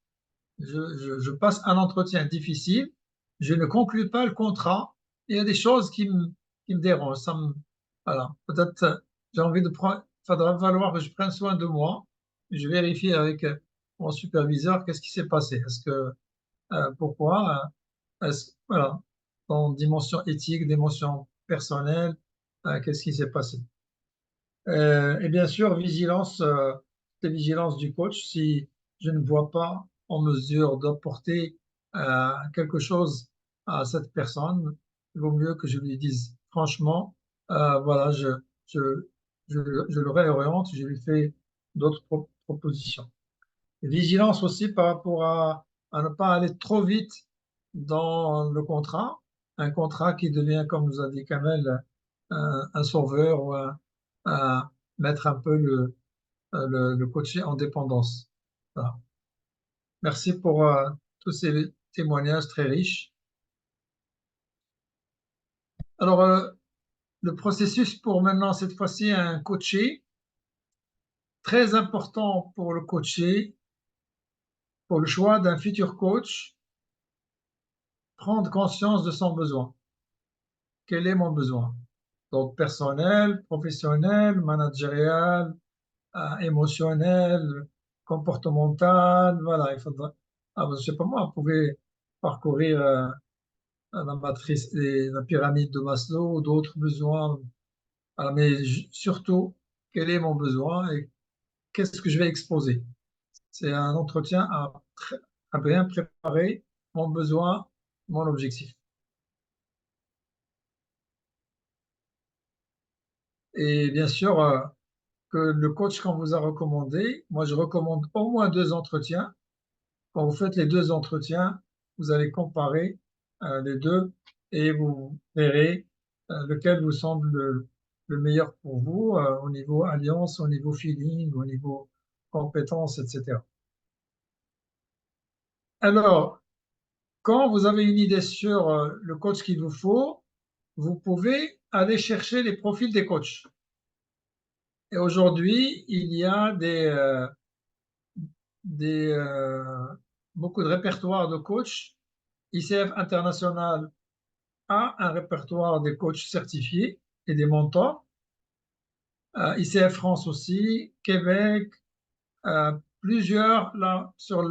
[SPEAKER 2] Je passe un entretien difficile, je ne conclue pas le contrat, il y a des choses qui me dérangent. Voilà, peut-être j'ai envie de prendre, il faudra falloir que je prenne soin de moi, je vérifie avec mon superviseur qu'est-ce qui s'est passé. Est-ce que, pourquoi, voilà, en dimension éthique, dimension personnelle, qu'est-ce qui s'est passé. Et bien sûr, vigilance du coach. Si je ne vois pas en mesure d'apporter quelque chose à cette personne, il vaut mieux que je lui dise franchement, voilà, je, je le réoriente, je lui fais d'autres propositions. Et vigilance aussi par rapport à ne pas aller trop vite dans le contrat, un contrat qui devient, comme nous a dit Kamel, un sauveur ou mettre un peu le coaché en dépendance. Voilà. Merci pour tous ces témoignages très riches. Alors, le processus pour maintenant, cette fois-ci, un coaché, très important pour le coaché, pour le choix d'un futur coach, prendre conscience de son besoin. Quel est mon besoin? Donc, personnel, professionnel, managérial, émotionnel, comportemental, voilà, il faudra, je sais pas moi, vous pouvez parcourir la matrice, la pyramide de Maslow ou d'autres besoins, voilà, mais surtout, quel est mon besoin et qu'est-ce que je vais exposer? C'est un entretien à bien préparer mon besoin, mon objectif. Et bien sûr, que le coach qu'on vous a recommandé, moi je recommande au moins 2 entretiens. Quand vous faites les 2 entretiens, vous allez comparer les deux et vous verrez lequel vous semble le meilleur pour vous au niveau alliance, au niveau feeling, au niveau compétence, etc. Alors, quand vous avez une idée sur le coach qu'il vous faut, vous pouvez aller chercher les profils des coachs. Et aujourd'hui, il y a beaucoup de répertoires de coachs. ICF International a un répertoire des coachs certifiés et des mentors. ICF France aussi, Québec, plusieurs là sur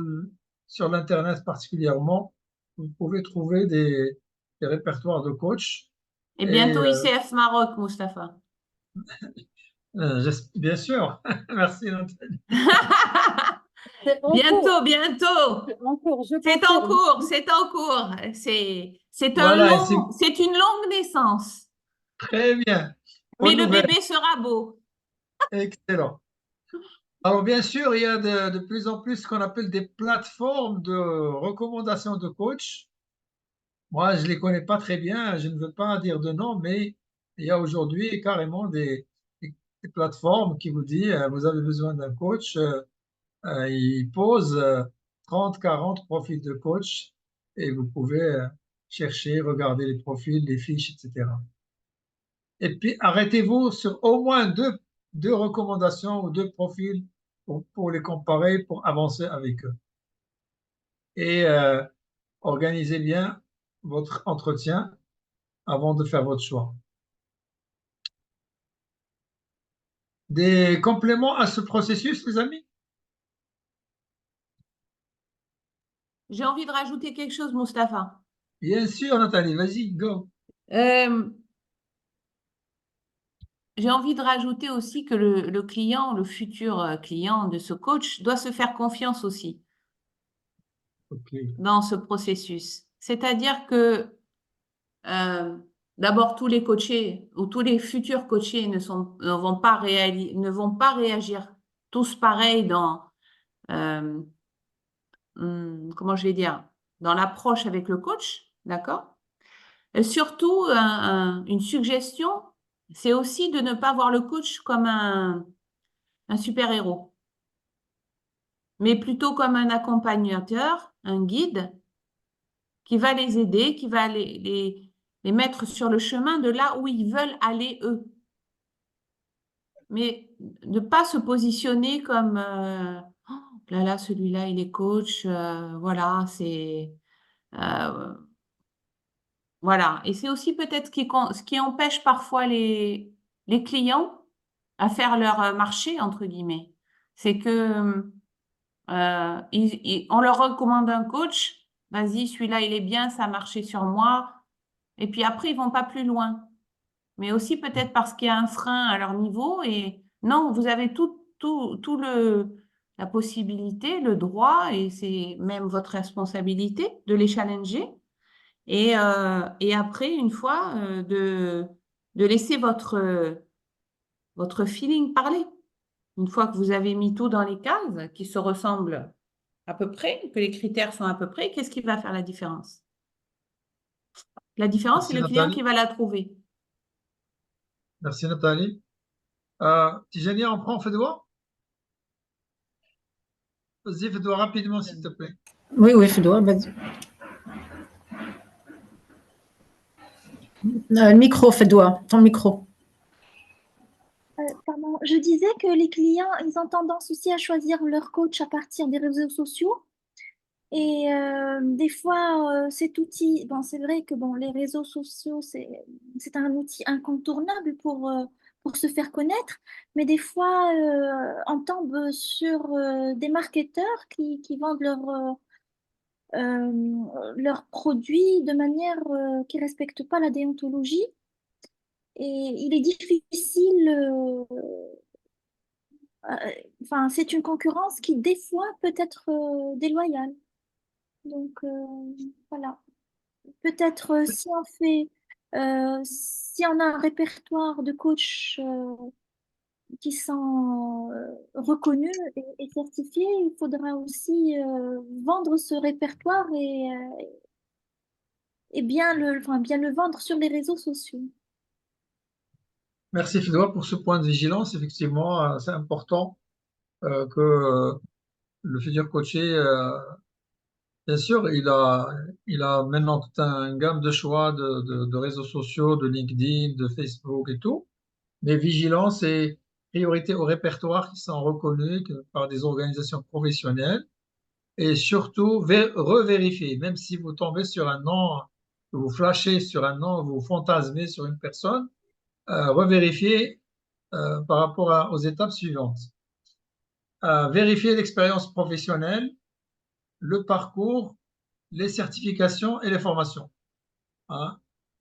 [SPEAKER 2] l'Internet particulièrement, vous pouvez trouver des répertoires de coachs.
[SPEAKER 8] Et bientôt ICF Maroc, Mustapha.
[SPEAKER 2] Bien sûr. Merci Nathalie.
[SPEAKER 14] C'est en cours.
[SPEAKER 8] Bientôt, bientôt.
[SPEAKER 14] C'est en cours, je
[SPEAKER 8] C'est en
[SPEAKER 14] confirme.
[SPEAKER 8] cours, c'est en cours. C'est
[SPEAKER 2] Voilà, et c'est
[SPEAKER 8] c'est une longue naissance.
[SPEAKER 2] très bien.
[SPEAKER 8] Mais
[SPEAKER 2] Bonne
[SPEAKER 8] le
[SPEAKER 2] nouvelle,
[SPEAKER 8] bébé sera beau.
[SPEAKER 2] excellent. Alors, bien sûr, il y a de plus en plus ce qu'on appelle des plateformes de recommandation de coach. Moi, je ne les connais pas très bien, je ne veux pas dire de nom, mais il y a aujourd'hui carrément des plateformes qui vous disent vous avez besoin d'un coach. Ils posent 30, 40 profils de coach et vous pouvez chercher, regarder les profils, les fiches, etc. Et puis, arrêtez-vous sur au moins deux recommandations ou deux profils pour les comparer, pour avancer avec eux. Et organisez bien votre entretien avant de faire votre choix. Des compléments à ce processus, les amis?
[SPEAKER 8] J'ai envie de rajouter quelque chose, Mustapha.
[SPEAKER 2] Bien sûr, Nathalie, vas-y, go.
[SPEAKER 8] J'ai envie de rajouter aussi que le client, le futur client de ce coach doit se faire confiance aussi
[SPEAKER 2] Ok.
[SPEAKER 8] dans ce processus. C'est-à-dire que d'abord, tous les coachés ou tous les futurs coachés ne vont pas réagir tous pareil comment je vais dire, dans l'approche avec le coach, d'accord? Et surtout, une suggestion, c'est aussi de ne pas voir le coach comme un super-héros, mais plutôt comme un accompagnateur, un guide qui va les aider, qui va les mettre sur le chemin de là où ils veulent aller eux. Mais ne pas se positionner comme oh, là, celui-là, il est coach, voilà, c'est. Voilà. Et c'est aussi peut-être ce qui empêche parfois les clients à faire leur marché, entre guillemets. C'est que on leur recommande un coach, vas-y, celui-là, il est bien, ça a marché sur moi. Et puis après, ils vont pas plus loin. Mais aussi peut-être parce qu'il y a un frein à leur niveau. Et non, vous avez la possibilité, le droit, et c'est même votre responsabilité de les challenger. Et après, une fois, de laisser votre feeling parler. Une fois que vous avez mis tout dans les cases qui se ressemblent à peu près, que les critères sont à peu près, qu'est-ce qui va faire la différence? La différence, c'est
[SPEAKER 2] Merci,
[SPEAKER 8] le client
[SPEAKER 2] Nathalie.
[SPEAKER 8] qui va la trouver.
[SPEAKER 2] Merci, Nathalie. Tijani, on prend Fedwa? Vas-y, Fedwa, rapidement, s'il te plaît.
[SPEAKER 1] Oui, Fedwa, vas-y. Le micro, Fedwa, ton micro.
[SPEAKER 4] Pardon, je disais que les clients, ils ont tendance aussi à choisir leur coach à partir des réseaux sociaux. Et des fois, cet outil, bon, c'est vrai que bon, les réseaux sociaux, c'est un outil incontournable pour se faire connaître, mais des fois, on tombe sur des marketeurs qui vendent leurs produits de manière qui ne respecte pas la déontologie. Et il est difficile, enfin, c'est une concurrence qui, des fois, peut être déloyale. Donc, voilà. Peut-être si on a un répertoire de coachs qui sont reconnus et certifiés, il faudra aussi vendre ce répertoire et bien le vendre sur les réseaux sociaux.
[SPEAKER 2] Merci, Fedwa, pour ce point de vigilance. Effectivement, c'est important que le futur coaché, bien sûr, il a maintenant toute une gamme de choix de réseaux sociaux, de LinkedIn, de Facebook et tout. Mais vigilance et priorité aux répertoires qui sont reconnus par des organisations professionnelles. Et surtout, revérifier, même si vous tombez sur un nom, vous flashez sur un nom, vous fantasmez sur une personne, revérifier par rapport aux étapes suivantes. Vérifier l'expérience professionnelle, le parcours, les certifications et les formations. Hein.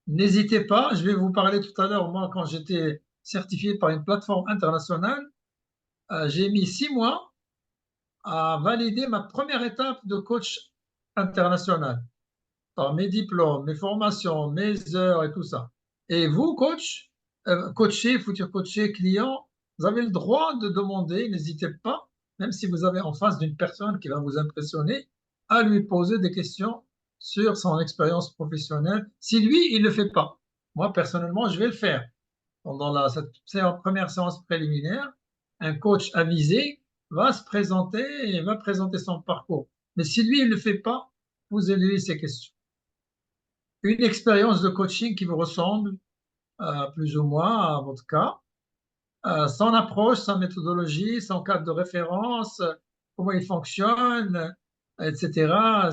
[SPEAKER 2] N'hésitez pas, je vais vous parler tout à l'heure, moi, quand j'étais certifié par une plateforme internationale, j'ai mis 6 mois à valider ma première étape de coach international par mes diplômes, mes formations, mes heures et tout ça. Et vous, coach, coacher, futur coacher, client, vous avez le droit de demander, n'hésitez pas, même si vous avez en face d'une personne qui va vous impressionner, à lui poser des questions sur son expérience professionnelle. Si lui, il ne le fait pas, moi, personnellement, je vais le faire. Pendant cette première séance préliminaire, un coach avisé va se présenter et va présenter son parcours. Mais si lui, il ne le fait pas, posez-lui ces questions. Une expérience de coaching qui vous ressemble, plus ou moins à votre cas, son approche, sa méthodologie, son cadre de référence, comment il fonctionne, etc.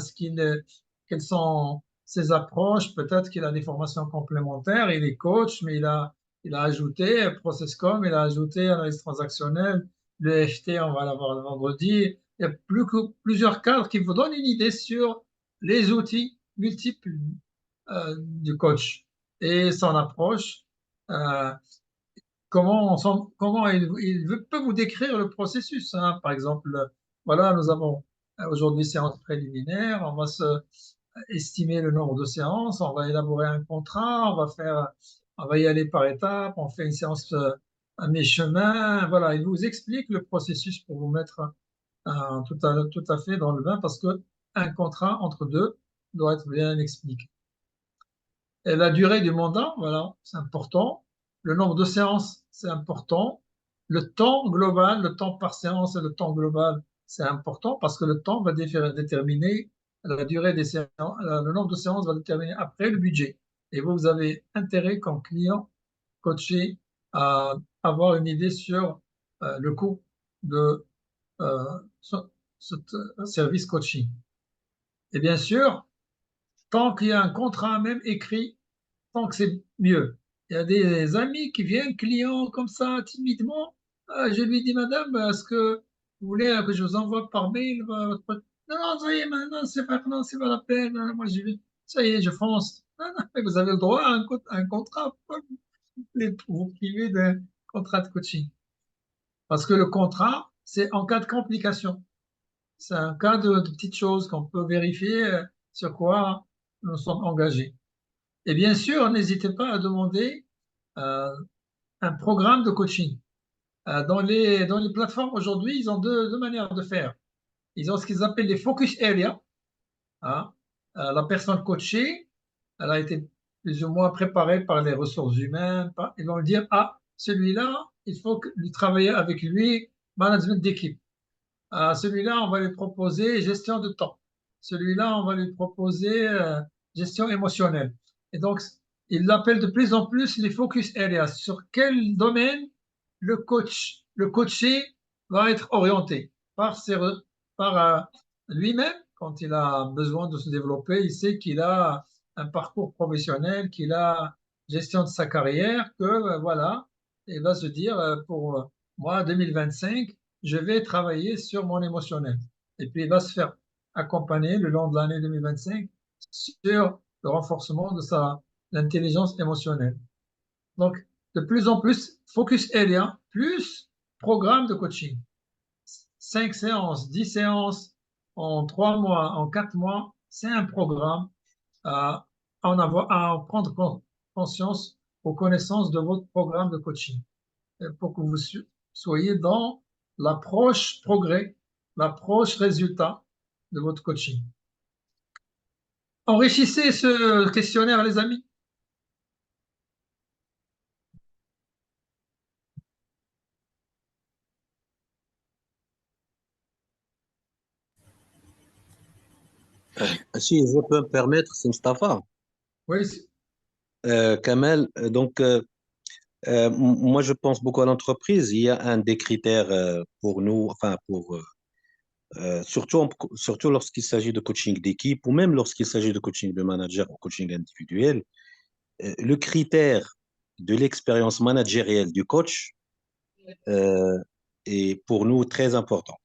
[SPEAKER 2] Quelles sont ses approches? Peut-être qu'il a des formations complémentaires, il est coach, mais il a ajouté ProcessCom, il a ajouté analyse transactionnelle, le FT, on va l'avoir le vendredi. Il y a plusieurs cadres qui vous donnent une idée sur les outils multiples du coach et son approche. Comment il peut vous décrire le processus, hein. Par exemple, voilà, nous avons aujourd'hui séance préliminaire, on va estimer le nombre de séances, on va élaborer un contrat, on va y aller par étapes, on fait une séance à mi-chemin. Voilà, il vous explique le processus pour vous mettre tout à fait dans le bain parce que un contrat entre deux doit être bien expliqué. Et la durée du mandat, voilà, c'est important. Le nombre de séances, c'est important. Le temps global, le temps par séance et le temps global, c'est important parce que le temps va déterminer la durée des séances, le nombre de séances va déterminer après le budget. Et vous avez intérêt comme client coaché à avoir une idée sur le coût de ce service coaching. Et bien sûr, tant qu'il y a un contrat même écrit, tant que c'est mieux. Il y a des amis qui viennent, clients comme ça, timidement. Je lui dis, madame, est-ce que vous voulez que je vous envoie par mail votre... Non, non, ça y est, maintenant, c'est pas la peine. Non, moi, ça y est, je fonce. Non, non, mais vous avez le droit à un contrat. Vous privez d'un contrat de coaching. Parce que le contrat, c'est en cas de complication. C'est un cas de petites choses qu'on peut vérifier sur quoi nous sommes engagés. Et bien sûr, n'hésitez pas à demander un programme de coaching. Dans les plateformes aujourd'hui, ils ont deux manières de faire. Ils ont ce qu'ils appellent les focus areas, hein. La personne coachée, elle a été plus ou moins préparée par les ressources humaines. Ils vont lui dire, ah, celui-là, il faut lui travailler avec lui, management d'équipe. Celui-là, on va lui proposer gestion de temps. Celui-là, on va lui proposer gestion émotionnelle. Et donc, il l'appelle de plus en plus les focus areas. Sur quel domaine le coaché va être orienté par lui-même, quand il a besoin de se développer, il sait qu'il a un parcours professionnel, qu'il a gestion de sa carrière, que voilà, il va se dire pour moi, 2025, je vais travailler sur mon émotionnel. Et puis, il va se faire accompagner le long de l'année 2025 sur le renforcement de l'intelligence émotionnelle. Donc, de plus en plus, focus area plus programme de coaching. 5 séances, 10 séances en 3 mois, en 4 mois, c'est un programme à en prendre conscience aux connaissances de votre programme de coaching pour que vous soyez dans l'approche progrès, l'approche résultat de votre coaching. Enrichissez ce questionnaire, les amis.
[SPEAKER 13] Si je peux me permettre, c'est Mustafa.
[SPEAKER 2] Oui.
[SPEAKER 13] Kamel, donc moi je pense beaucoup à l'entreprise. Il y a un des critères pour nous, enfin surtout lorsqu'il s'agit de coaching d'équipe ou même lorsqu'il s'agit de coaching de manager ou coaching individuel, le critère de l'expérience managérielle du coach est pour nous très important.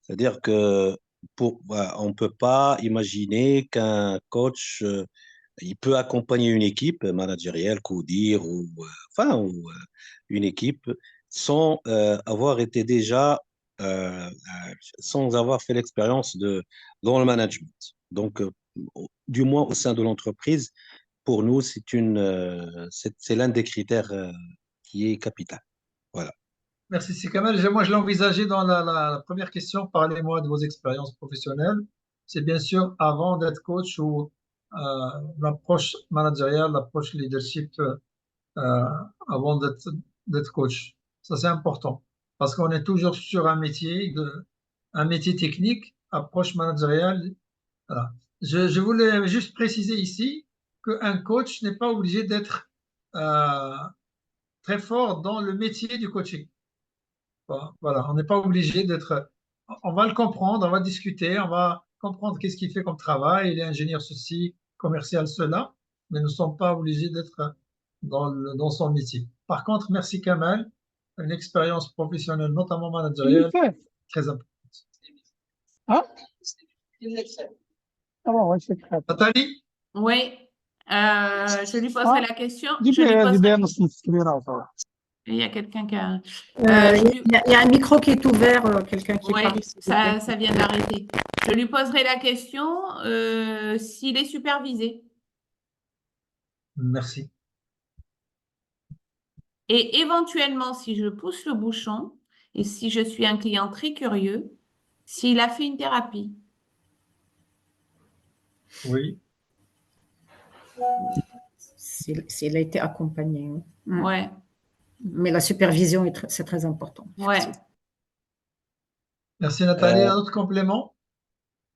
[SPEAKER 13] C'est-à-dire que on ne peut pas imaginer qu'un coach il peut accompagner une équipe managérielle, CODIR ou une équipe sans avoir été déjà sans avoir fait l'expérience dans le management. Donc, du moins au sein de l'entreprise, pour nous, c'est l'un des critères qui est capital. Voilà.
[SPEAKER 2] Merci, c'est Kamal. Moi, je l'ai envisagé dans la première question. Parlez-moi de vos expériences professionnelles. C'est bien sûr avant d'être coach ou l'approche managériale, l'approche leadership avant d'être coach. Ça, c'est important parce qu'on est toujours sur un métier technique, approche managériale. Voilà. Je voulais juste préciser ici qu'un coach n'est pas obligé d'être très fort dans le métier du coaching. Voilà, on n'est pas obligé d'être. On va le comprendre, on va discuter, on va comprendre qu'est-ce qu'il fait comme travail. Il est ingénieur ceci, commercial cela, mais nous ne sommes pas obligés d'être dans son métier. Par contre, merci Kamal, une expérience professionnelle, notamment managériale, très importante.
[SPEAKER 15] Hein? Ah bon, ouais, c'est très bien.
[SPEAKER 2] Nathalie?
[SPEAKER 8] Oui, je lui poserai la question.
[SPEAKER 15] Dis
[SPEAKER 8] Je lui
[SPEAKER 15] bien, dis
[SPEAKER 8] poserai...
[SPEAKER 15] bien, c'est bien, ça va.
[SPEAKER 8] Il y a quelqu'un qui a...
[SPEAKER 1] Il y a un micro qui est ouvert, quelqu'un qui
[SPEAKER 8] Oui,
[SPEAKER 1] parle.
[SPEAKER 8] ça vient d'arrêter. Je lui poserai la question s'il est supervisé.
[SPEAKER 2] Merci.
[SPEAKER 8] Et éventuellement, si je pousse le bouchon et si je suis un client très curieux, s'il a fait une thérapie.
[SPEAKER 2] Oui.
[SPEAKER 1] S'il a été accompagné. Oui.
[SPEAKER 8] Ouais.
[SPEAKER 1] Mais la supervision, c'est très important.
[SPEAKER 8] Ouais.
[SPEAKER 2] Merci Nathalie. Un autre complément?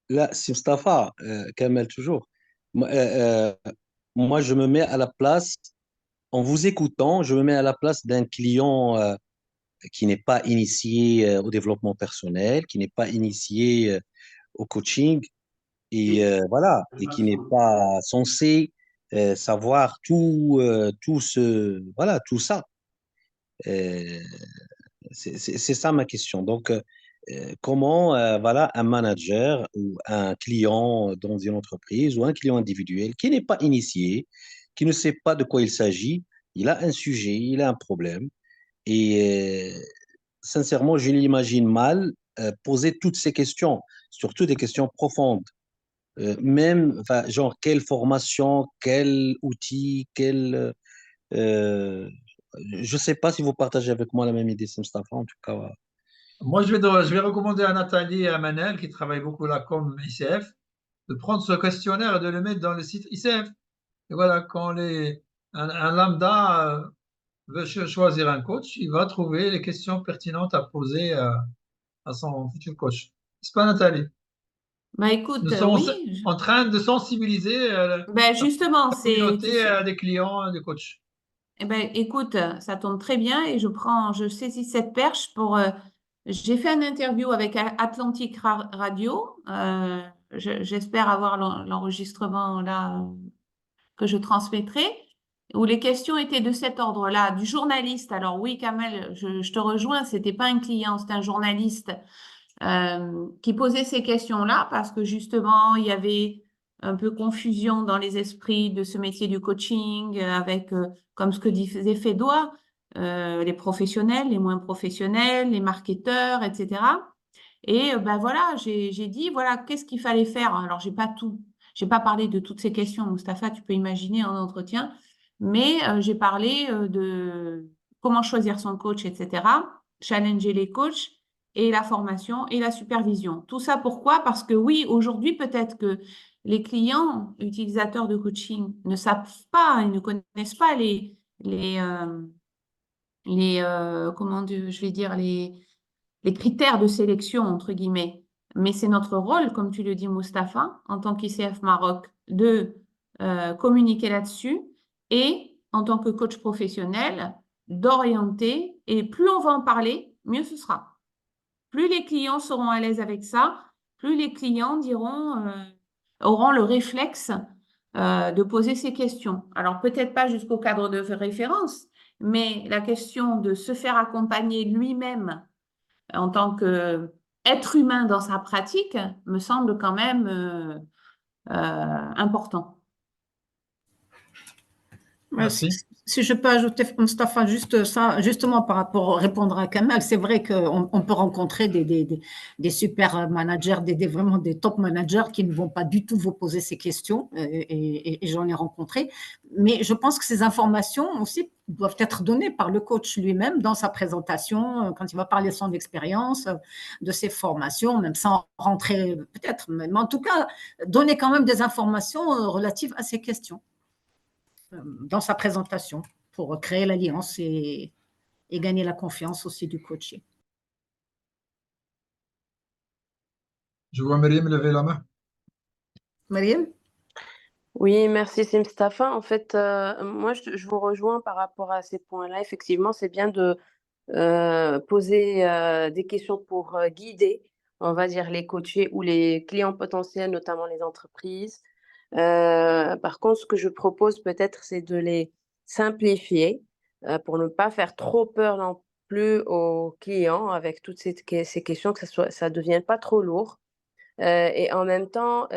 [SPEAKER 13] Là, c'est Mustafa, Kamel toujours. Moi, je me mets à la place, en vous écoutant, je me mets à la place d'un client qui n'est pas initié au développement personnel, qui n'est pas initié au coaching, et voilà, et qui n'est pas censé savoir voilà, tout ça. C'est ça ma question. Donc, comment voilà, un manager ou un client dans une entreprise ou un client individuel qui n'est pas initié, qui ne sait pas de quoi il s'agit, il a un sujet, il a un problème, et sincèrement, je l'imagine mal poser toutes ces questions, surtout des questions profondes. Même, enfin, genre, quelle formation, quel outil, je ne sais pas si vous partagez avec moi la même idée, c'est Mustafa, en tout cas.
[SPEAKER 2] Moi, je vais recommander à Nathalie et à Manel, qui travaillent beaucoup là comme ICF, de prendre ce questionnaire et de le mettre dans le site ICF. Et voilà, quand un lambda veut choisir un coach, il va trouver les questions pertinentes à poser à son futur coach. N'est-ce pas, Nathalie?
[SPEAKER 8] Bah écoute,
[SPEAKER 2] Nous sommes
[SPEAKER 8] oui.
[SPEAKER 2] en train de sensibiliser
[SPEAKER 8] Ben justement,
[SPEAKER 2] la communauté des clients, des coachs.
[SPEAKER 8] Eh ben, écoute, ça tombe très bien et je saisis cette perche pour. J'ai fait une interview avec Atlantic Radio. J'espère avoir l'enregistrement là que je transmettrai, où les questions étaient de cet ordre-là, du journaliste. Alors oui, Kamel, je te rejoins. C'était pas un client, c'était un journaliste qui posait ces questions-là parce que justement, il y avait un peu confusion dans les esprits de ce métier du coaching avec, comme ce que disait Fédois, les professionnels, les moins professionnels, les marketeurs, etc. Et ben voilà, j'ai dit, voilà, qu'est-ce qu'il fallait faire? Alors, j'ai pas parlé de toutes ces questions, Mustapha, tu peux imaginer en entretien, mais j'ai parlé de comment choisir son coach, etc., challenger les coachs et la formation et la supervision. Tout ça pourquoi? Parce que oui, aujourd'hui, peut-être que les clients utilisateurs de coaching ne savent pas, ils ne connaissent pas comment je vais dire, les critères de sélection, entre guillemets. Mais c'est notre rôle, comme tu le dis, Mustapha, en tant qu'ICF Maroc, de communiquer là-dessus et, en tant que coach professionnel, d'orienter. Et plus on va en parler, mieux ce sera. Plus les clients seront à l'aise avec ça, plus les clients auront le réflexe de poser ces questions. Alors, peut-être pas jusqu'au cadre de référence, mais la question de se faire accompagner lui-même en tant qu'être humain dans sa pratique me semble quand important.
[SPEAKER 2] Merci.
[SPEAKER 1] Si je peux ajouter, Mustapha, juste ça, justement par rapport, répondre à Kamal, c'est vrai qu'on peut rencontrer des super managers, vraiment des top managers qui ne vont pas du tout vous poser ces questions, et j'en ai rencontré. Mais je pense que ces informations aussi doivent être données par le coach lui-même dans sa présentation, quand il va parler de son expérience, de ses formations, même sans rentrer peut-être, mais en tout cas, donner quand même des informations relatives à ces questions dans sa présentation pour créer l'alliance et gagner la confiance aussi du coach.
[SPEAKER 2] Je vois Myriam lever la main.
[SPEAKER 1] Mariam?
[SPEAKER 9] Oui, merci, c'est Mustapha. En fait, moi, je vous rejoins par rapport à ces points-là. Effectivement, c'est bien de poser des questions pour guider, on va dire, les coachés ou les clients potentiels, notamment les entreprises. Par contre, ce que je propose peut-être, c'est de les simplifier pour ne pas faire trop peur non plus aux clients avec toutes ces questions, que ça ne devienne pas trop lourd. Et en même temps,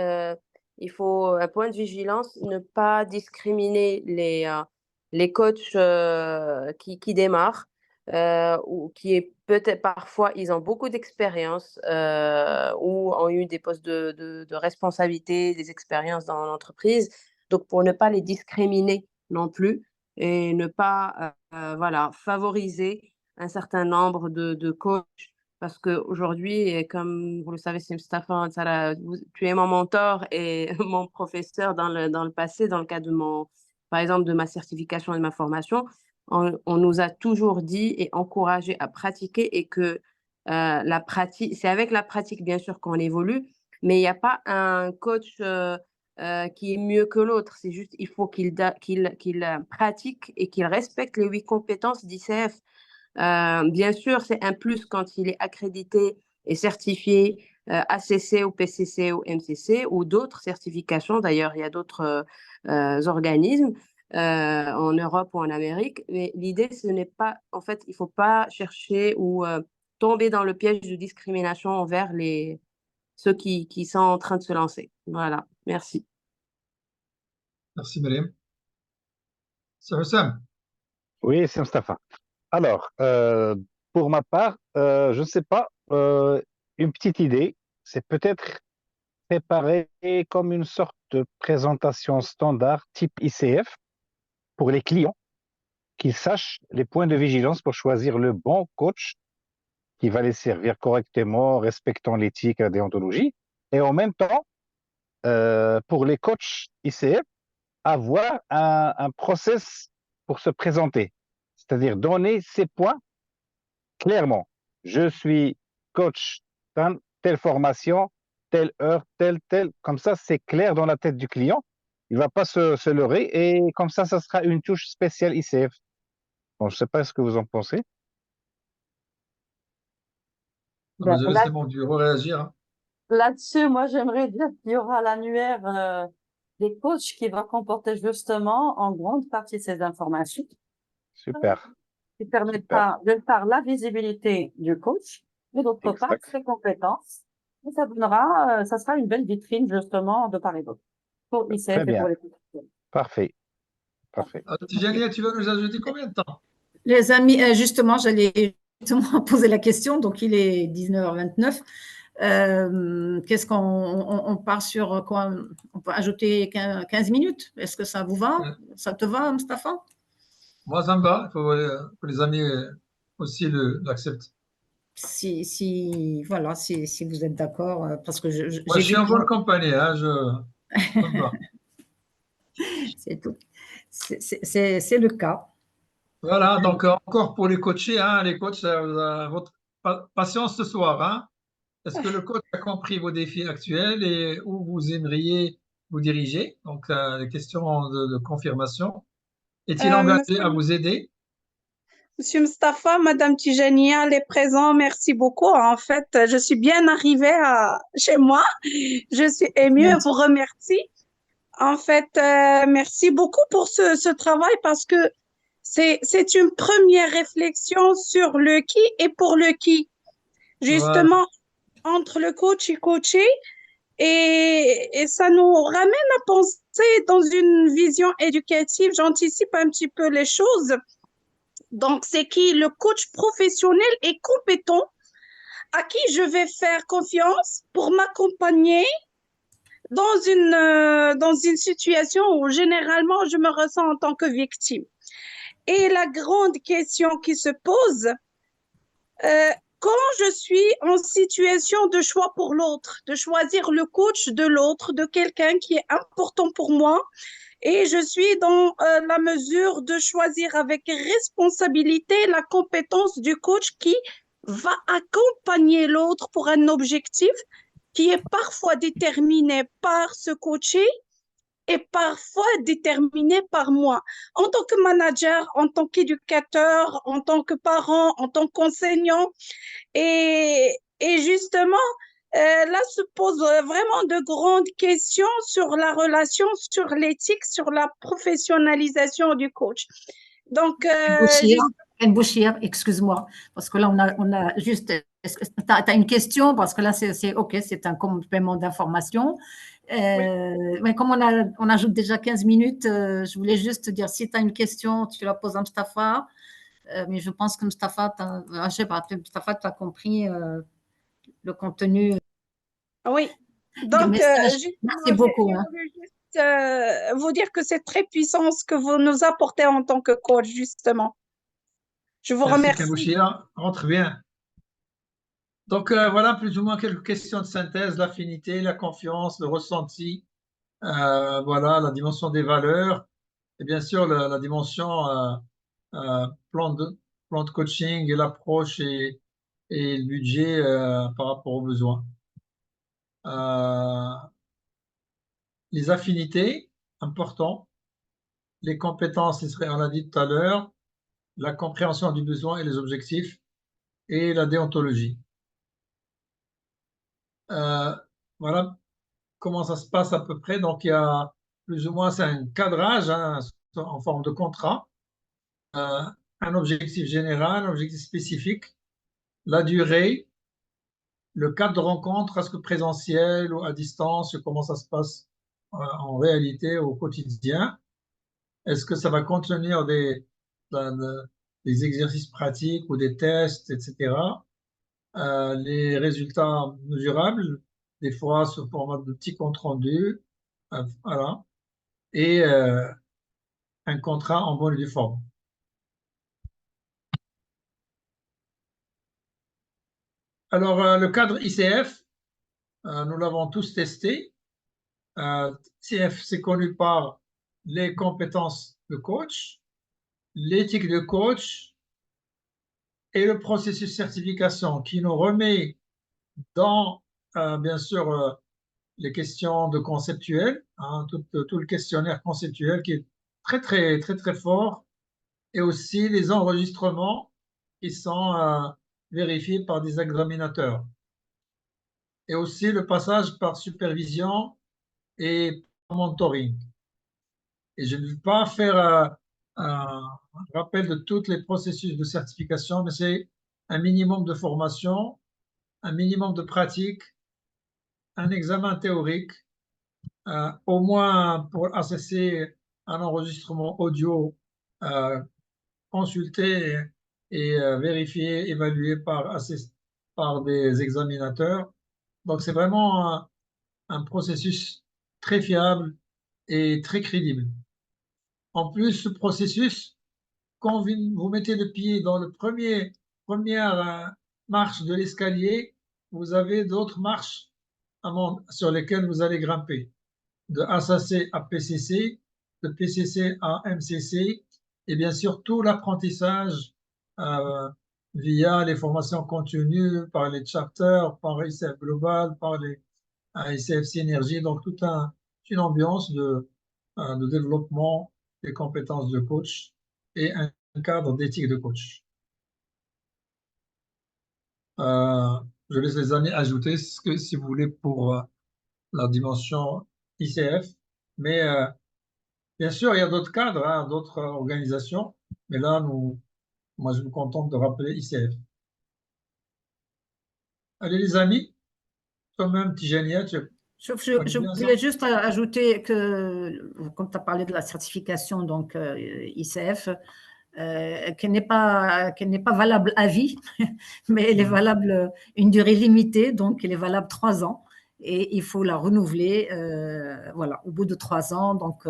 [SPEAKER 9] il faut, un point de vigilance, ne pas discriminer les coachs qui démarrent ou qui est peut-être parfois, ils ont beaucoup d'expérience ou ont eu des postes de responsabilité, des expériences dans l'entreprise. Donc, pour ne pas les discriminer non plus et ne pas voilà, favoriser un certain nombre de coachs parce qu'aujourd'hui, comme vous le savez, c'est Mustapha, tu es mon mentor et mon professeur dans le passé, dans le cadre par exemple, de ma certification et de ma formation. On nous a toujours dit et encouragé à pratiquer et que la pratique, c'est avec la pratique, bien sûr, qu'on évolue, mais il n'y a pas un coach qui est mieux que l'autre. C'est juste, il faut qu'il pratique et qu'il respecte les 8 compétences d'ICF. Bien sûr, c'est un plus quand il est accrédité et certifié ACC ou PCC ou MCC ou d'autres certifications. D'ailleurs, il y a d'autres organismes en Europe ou en Amérique. Mais l'idée, ce n'est pas, en fait, il ne faut pas chercher ou tomber dans le piège de discrimination envers ceux qui sont en train de se lancer. Voilà, merci.
[SPEAKER 2] Merci, Myriam. C'est Hussam.
[SPEAKER 16] Oui, c'est Mustapha. Alors, pour ma part, je ne sais pas, une petite idée, c'est peut-être préparer comme une sorte de présentation standard type ICF pour les clients, qu'ils sachent les points de vigilance pour choisir le bon coach qui va les servir correctement, respectant l'éthique et la déontologie. Et en même temps, pour les coachs ICF, avoir un process pour se présenter, c'est-à-dire donner ces points clairement. Je suis coach dans telle formation, telle heure, telle. Comme ça, c'est clair dans la tête du client. Il ne va pas se leurrer et comme ça sera une touche spéciale ICF. Bon, je ne sais pas ce que vous en pensez.
[SPEAKER 2] Désolé, c'est mon Dieu, réagir. Hein.
[SPEAKER 14] Là-dessus, moi, j'aimerais dire qu'il y aura l'annuaire des coachs qui va comporter justement en grande partie ces informations.
[SPEAKER 16] Super.
[SPEAKER 14] Qui permettra de faire la visibilité du coach et d'autre part ses compétences. Et ça donnera, ça sera une belle vitrine justement de part et d'autre pour ICF et pour les coachs.
[SPEAKER 16] Parfait. Parfait.
[SPEAKER 2] Tijania, tu vas nous ajouter combien de temps?
[SPEAKER 1] Les amis, justement, j'allais justement poser la question, donc il est 19h29. Qu'est-ce qu'on part sur quoi? On peut ajouter 15 minutes. Est-ce que ça vous va? Ça te va, Mustapha?
[SPEAKER 2] Moi, ça me va. Il faut que les amis aussi l'acceptent.
[SPEAKER 1] Voilà, si vous êtes d'accord, parce que
[SPEAKER 2] Moi, je suis en bonne compagnie. Hein, ça me va.
[SPEAKER 1] C'est tout. C'est le cas.
[SPEAKER 2] Voilà, donc encore pour les coachés, hein, les coachs, votre patience ce soir. Hein. Est-ce que le coach a compris vos défis actuels et où vous aimeriez vous diriger? Donc, les questions de confirmation. Est-il engagé à vous aider?
[SPEAKER 17] Monsieur Mustapha, Madame Tijania, les présents, merci beaucoup. En fait, je suis bien arrivée chez moi. Je suis émue et vous remercie. En fait, merci beaucoup pour ce travail parce que c'est une première réflexion sur le qui et pour le qui. Justement, entre le coach et coaché, Et ça nous ramène à penser dans une vision éducative. J'anticipe un petit peu les choses. Donc, c'est qui le coach professionnel et compétent à qui je vais faire confiance pour m'accompagner dans une situation où généralement je me ressens en tant que victime. Et la grande question qui se pose, quand je suis en situation de choix pour l'autre, de choisir le coach de l'autre, de quelqu'un qui est important pour moi, et je suis dans la mesure de choisir avec responsabilité la compétence du coach qui va accompagner l'autre pour un objectif qui est parfois déterminé par ce coaché et parfois déterminé par moi. En tant que manager, en tant qu'éducateur, en tant que parent, en tant qu'enseignant. Et justement, là se posent vraiment de grandes questions sur la relation, sur l'éthique, sur la professionnalisation du coach. Donc,
[SPEAKER 1] Bouchir, excuse-moi, parce que là, on a juste. Est-ce que tu as une question? Parce que là, c'est OK, c'est un complément d'information. Mais comme on ajoute déjà 15 minutes, je voulais juste te dire, si tu as une question, tu la poses à Mustapha. Mais je pense que Mustapha, je sais pas, Mustapha, tu as compris le contenu
[SPEAKER 17] oui.
[SPEAKER 1] du
[SPEAKER 17] Donc,
[SPEAKER 1] message.
[SPEAKER 17] justement,
[SPEAKER 1] Merci beaucoup.
[SPEAKER 17] je voulais juste vous dire que c'est très puissant ce que vous nous apportez en tant que coach, justement. Je vous
[SPEAKER 2] Merci,
[SPEAKER 17] remercie.
[SPEAKER 2] Kemouchia. Rentre bien. Donc, voilà plus ou moins quelques questions de synthèse, l'affinité, la confiance, le ressenti, voilà, la dimension des valeurs et bien sûr la dimension plan de coaching et l'approche et le budget par rapport aux besoins. Les affinités, important. Les compétences, on l'a dit tout à l'heure. La compréhension du besoin et les objectifs et la déontologie. Voilà comment ça se passe à peu près. Donc, il y a plus ou moins, c'est un cadrage hein, en forme de contrat, un objectif général, un objectif spécifique, la durée, le cadre de rencontre, est-ce que présentiel ou à distance, comment ça se passe en réalité au quotidien. Est-ce que ça va contenir des exercices pratiques ou des tests, etc. Les résultats mesurables, des fois sous format de petits comptes rendus, voilà, et un contrat en bonne et due forme. Alors, le cadre ICF, nous l'avons tous testé. ICF, c'est connu par les compétences de coach, l'éthique de coach et le processus certification qui nous remet dans, bien sûr, les questions de conceptuel, hein, tout le questionnaire conceptuel qui est très, très, très, très fort, et aussi les enregistrements qui sont vérifiés par des examinateurs. Et aussi le passage par supervision et par mentoring. Et je ne vais pas faire un rappel de tous les processus de certification, mais c'est un minimum de formation, un minimum de pratique, un examen théorique, au moins pour assesser un enregistrement audio consulté et vérifié, évalué par des examinateurs. Donc, c'est vraiment un processus très fiable et très crédible. En plus, ce processus, quand vous mettez le pied dans le première marche de l'escalier, vous avez d'autres marches sur lesquelles vous allez grimper. De ASAC à PCC, de PCC à MCC, et bien sûr tout l'apprentissage via les formations continues, par les chapters, par ICF Global, par les ICF Synergie, donc toute une ambiance de développement des compétences de coach et un cadre d'éthique de coach. Je laisse les amis ajouter ce que si vous voulez pour la dimension ICF, mais bien sûr, il y a d'autres cadres, hein, d'autres organisations, mais là, moi, je me contente de rappeler ICF. Allez, les amis, toi-même, Tijania, tu
[SPEAKER 1] Je voulais juste ajouter que, quand tu as parlé de la certification, donc ICF, qu'elle n'est pas valable à vie, mais elle est valable une durée limitée, donc elle est valable 3 ans. Et il faut la renouveler voilà, au bout de 3 ans, donc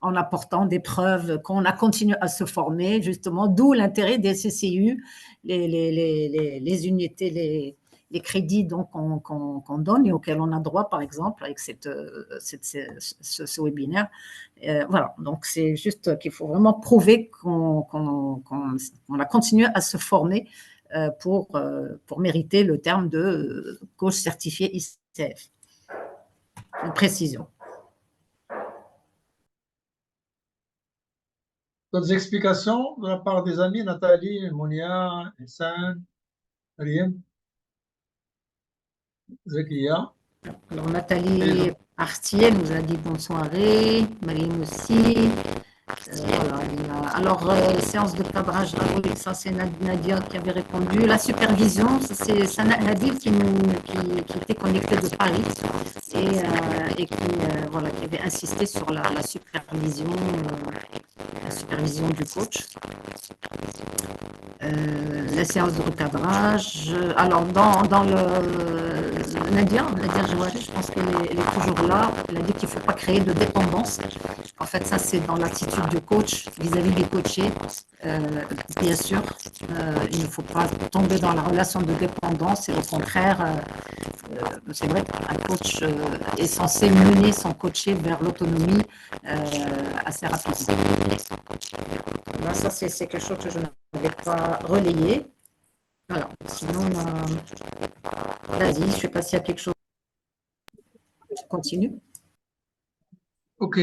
[SPEAKER 1] en apportant des preuves qu'on a continué à se former, justement, d'où l'intérêt des CCU, les unités, les crédits qu'on donne et auxquels on a droit, par exemple, avec ce webinaire. Voilà, donc c'est juste qu'il faut vraiment prouver qu'on a continué à se former pour mériter le terme de coach certifié ICF. Une précision.
[SPEAKER 2] D'autres explications de la part des amis, Nathalie, Monia, Hassan, Riem, Zakia?
[SPEAKER 1] Alors, Nathalie Artier nous a dit bonne soirée, Marine aussi. Voilà, alors, séance de cadrage, ça c'est Nadia qui avait répondu. La supervision, c'est Sana Hadid qui était connectée de Paris et voilà, qui avait insisté sur la supervision du coach. La séance de recadrage. Alors, dans Nadia Jouari, je pense qu'elle est toujours là. Elle a dit qu'il ne faut pas créer de dépendance. En fait, ça, c'est dans l'attitude du coach vis-à-vis des coachés. Bien sûr, il ne faut pas tomber dans la relation de dépendance. Et au contraire, c'est vrai qu'un coach est censé mener son coaché vers l'autonomie assez rapidement. Voilà, ça, c'est quelque chose que je n'avais pas relayé. Voilà. Sinon, vas-y, je ne sais pas s'il y a quelque chose. Je continue.
[SPEAKER 2] OK.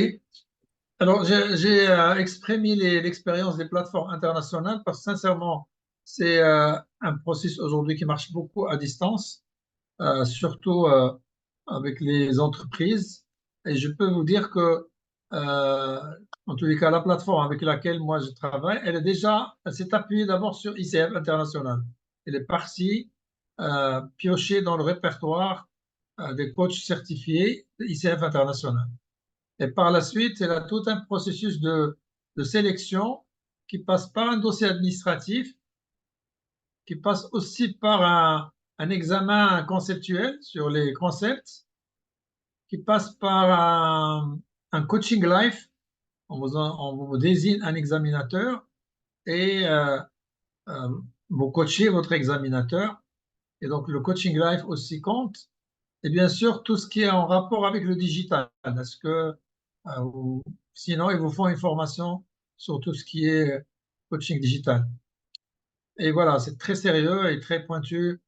[SPEAKER 2] Alors, j'ai exprimé l'expérience des plateformes internationales parce que sincèrement, c'est un processus aujourd'hui qui marche beaucoup à distance, surtout avec les entreprises. Et je peux vous dire que, en tous les cas, la plateforme avec laquelle moi je travaille, elle s'est appuyée d'abord sur ICF International. Elle est partie piocher dans le répertoire des coachs certifiés de ICF International. Et par la suite, elle a tout un processus de sélection qui passe par un dossier administratif, qui passe aussi par un examen conceptuel sur les concepts, qui passe par un coaching life. On vous désigne un examinateur et vous coachez votre examinateur. Et donc, le coaching life aussi compte. Et bien sûr, tout ce qui est en rapport avec le digital. Est-ce que sinon, ils vous font une formation sur tout ce qui est coaching digital. Et voilà, c'est très sérieux et très pointu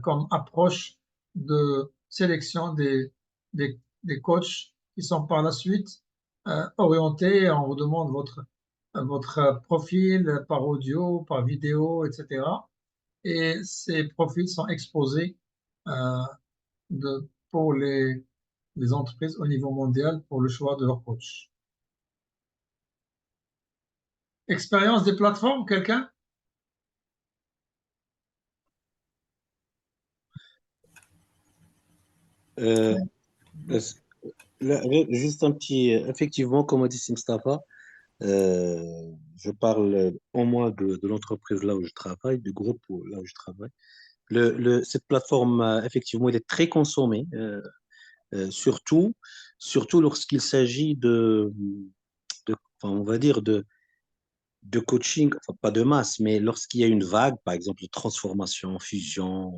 [SPEAKER 2] comme approche de sélection des coachs qui sont par la suite orientés. On vous demande votre profil par audio, par vidéo, etc. Et ces profils sont exposés pour les entreprises au niveau mondial pour le choix de leur coach. Expérience des plateformes, quelqu'un?
[SPEAKER 13] Juste un petit, effectivement, comme a dit Mustafa, je parle au moins de l'entreprise là où je travaille, du groupe là où je travaille. Cette plateforme, effectivement, elle est très consommée, surtout lorsqu'il s'agit enfin, on va dire de coaching, enfin, pas de masse, mais lorsqu'il y a une vague, par exemple, de transformation, fusion,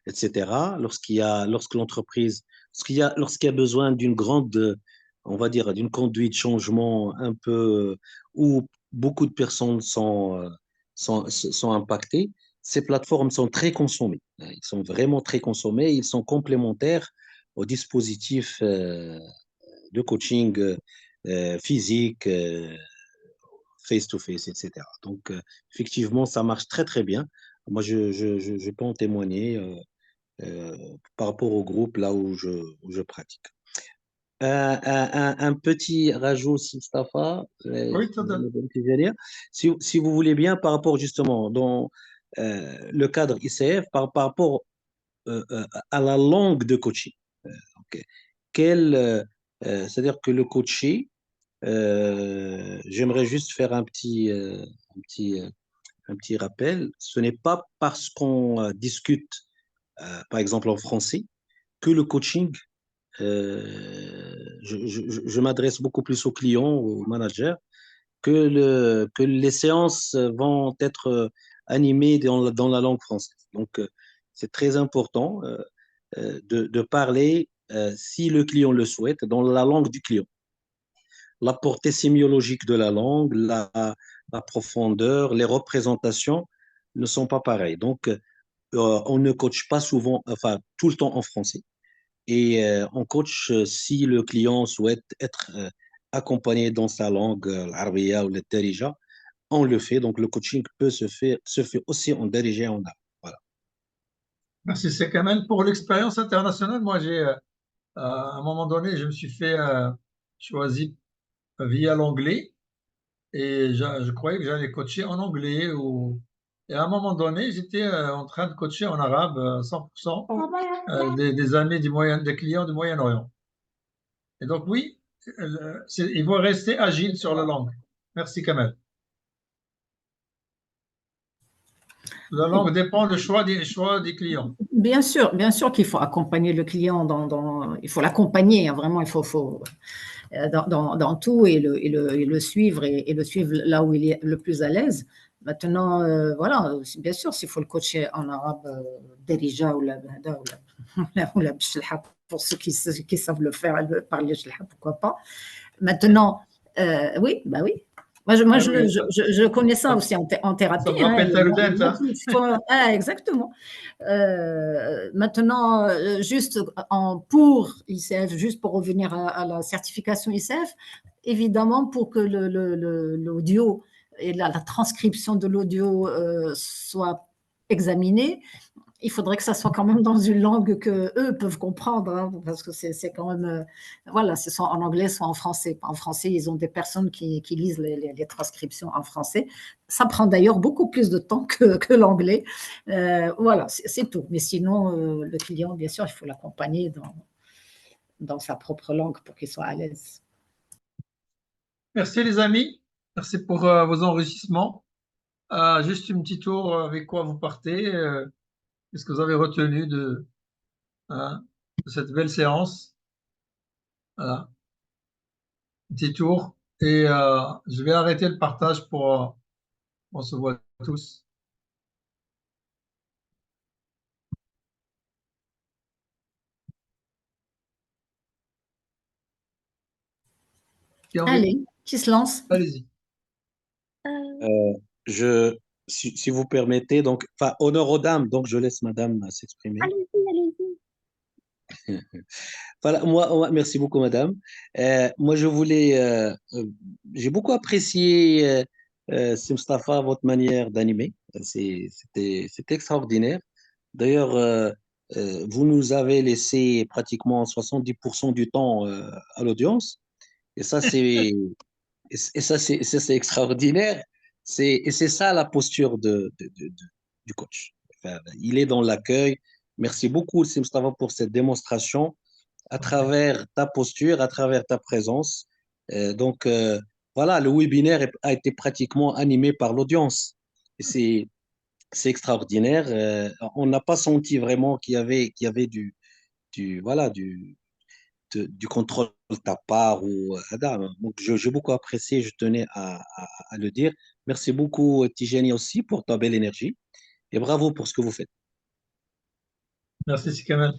[SPEAKER 13] etc., lorsque l'entreprise, lorsqu'il y a besoin d'une grande, on va dire, d'une conduite de changement un peu, où beaucoup de personnes sont impactées, ces plateformes sont très consommées. Ils sont vraiment très consommés, ils sont complémentaires aux dispositifs de coaching physique, face-to-face, etc. Donc, effectivement, ça marche très, très bien. Moi, je peux en témoigner par rapport au groupe là où je pratique. Un petit rajout, Mustafa,
[SPEAKER 2] Oui, tout à fait.
[SPEAKER 13] si vous voulez bien, par rapport justement dans le cadre ICF, par rapport à la langue de coaching. Ok. C'est-à-dire que le coaché, j'aimerais juste faire un petit, euh, un petit rappel. Ce n'est pas parce qu'on discute, par exemple en français, que le coaching, je m'adresse beaucoup plus aux clients, aux managers, que les séances vont être animées dans la langue française. Donc, c'est très important de parler, si le client le souhaite, dans la langue du client. La portée sémiologique de la langue, la profondeur, les représentations ne sont pas pareilles. Donc, on ne coach pas souvent, enfin, tout le temps en français. Et on coach si le client souhaite être accompagné dans sa langue, l'arabiya ou le darija, on le fait. Donc, le coaching se fait aussi en darija et en arabe. Voilà.
[SPEAKER 2] Merci, c'est Kamel. Pour l'expérience internationale, moi, à un moment donné, je me suis fait choisir via l'anglais et je croyais que j'allais coacher en anglais. Et à un moment donné, j'étais en train de coacher en arabe 100% des amis des clients du Moyen-Orient. Et donc, oui, il faut rester agile sur la langue. Merci, Kamel. La langue dépend du choix des clients.
[SPEAKER 1] Bien sûr qu'il faut accompagner le client il faut l'accompagner, hein, vraiment, il faut dans tout et le suivre et le suivre là où il est le plus à l'aise. Maintenant, voilà, bien sûr, s'il faut le coacher en arabe, derija ou la bahda ou la bchelha, pour ceux qui savent le faire, parler bchelha, pourquoi pas. Maintenant, oui, bah oui. Moi, je connais ça aussi en thérapie.
[SPEAKER 2] Ça
[SPEAKER 1] Hein,
[SPEAKER 2] exactement.
[SPEAKER 1] Maintenant, juste pour ICF, juste pour revenir à la certification ICF, évidemment, pour que l'audio et la transcription de l'audio soit examinée, il faudrait que ça soit quand même dans une langue que eux peuvent comprendre, hein, parce que c'est quand même, voilà, c'est soit en anglais, soit en français. En français, ils ont des personnes qui lisent les transcriptions en français. Ça prend d'ailleurs beaucoup plus de temps que l'anglais. Voilà, c'est tout. Mais sinon, le client, bien sûr, il faut l'accompagner dans sa propre langue pour qu'il soit à l'aise.
[SPEAKER 2] Merci les amis. Merci pour vos enrichissements. Juste un petit tour avec quoi vous partez. Qu'est-ce que vous avez retenu de cette belle séance? Voilà, petit tour. Et je vais arrêter le partage pour on se voit tous.
[SPEAKER 1] Allez, qui se lance?
[SPEAKER 2] Allez-y.
[SPEAKER 13] Si vous permettez, donc, enfin, honneur aux dames, donc je laisse madame s'exprimer.
[SPEAKER 4] Allez-y.
[SPEAKER 13] Voilà, merci beaucoup, madame. Moi, j'ai beaucoup apprécié, Mustafa, votre manière d'animer. C'était extraordinaire. D'ailleurs, vous nous avez laissé pratiquement 70% du temps à l'audience. Et ça, c'est extraordinaire. Et c'est ça la posture du coach. Enfin, il est dans l'accueil. Merci beaucoup, Mustafa, pour cette démonstration à travers ta posture, à travers ta présence. Donc, voilà, le webinaire a été pratiquement animé par l'audience. Et c'est extraordinaire. On n'a pas senti vraiment qu'il y avait voilà, du contrôle de ta part. Donc, j'ai beaucoup apprécié, je tenais à le dire. Merci beaucoup, Tijani, aussi, pour ta belle énergie. Et bravo pour ce que vous faites.
[SPEAKER 2] Merci, Sikamel.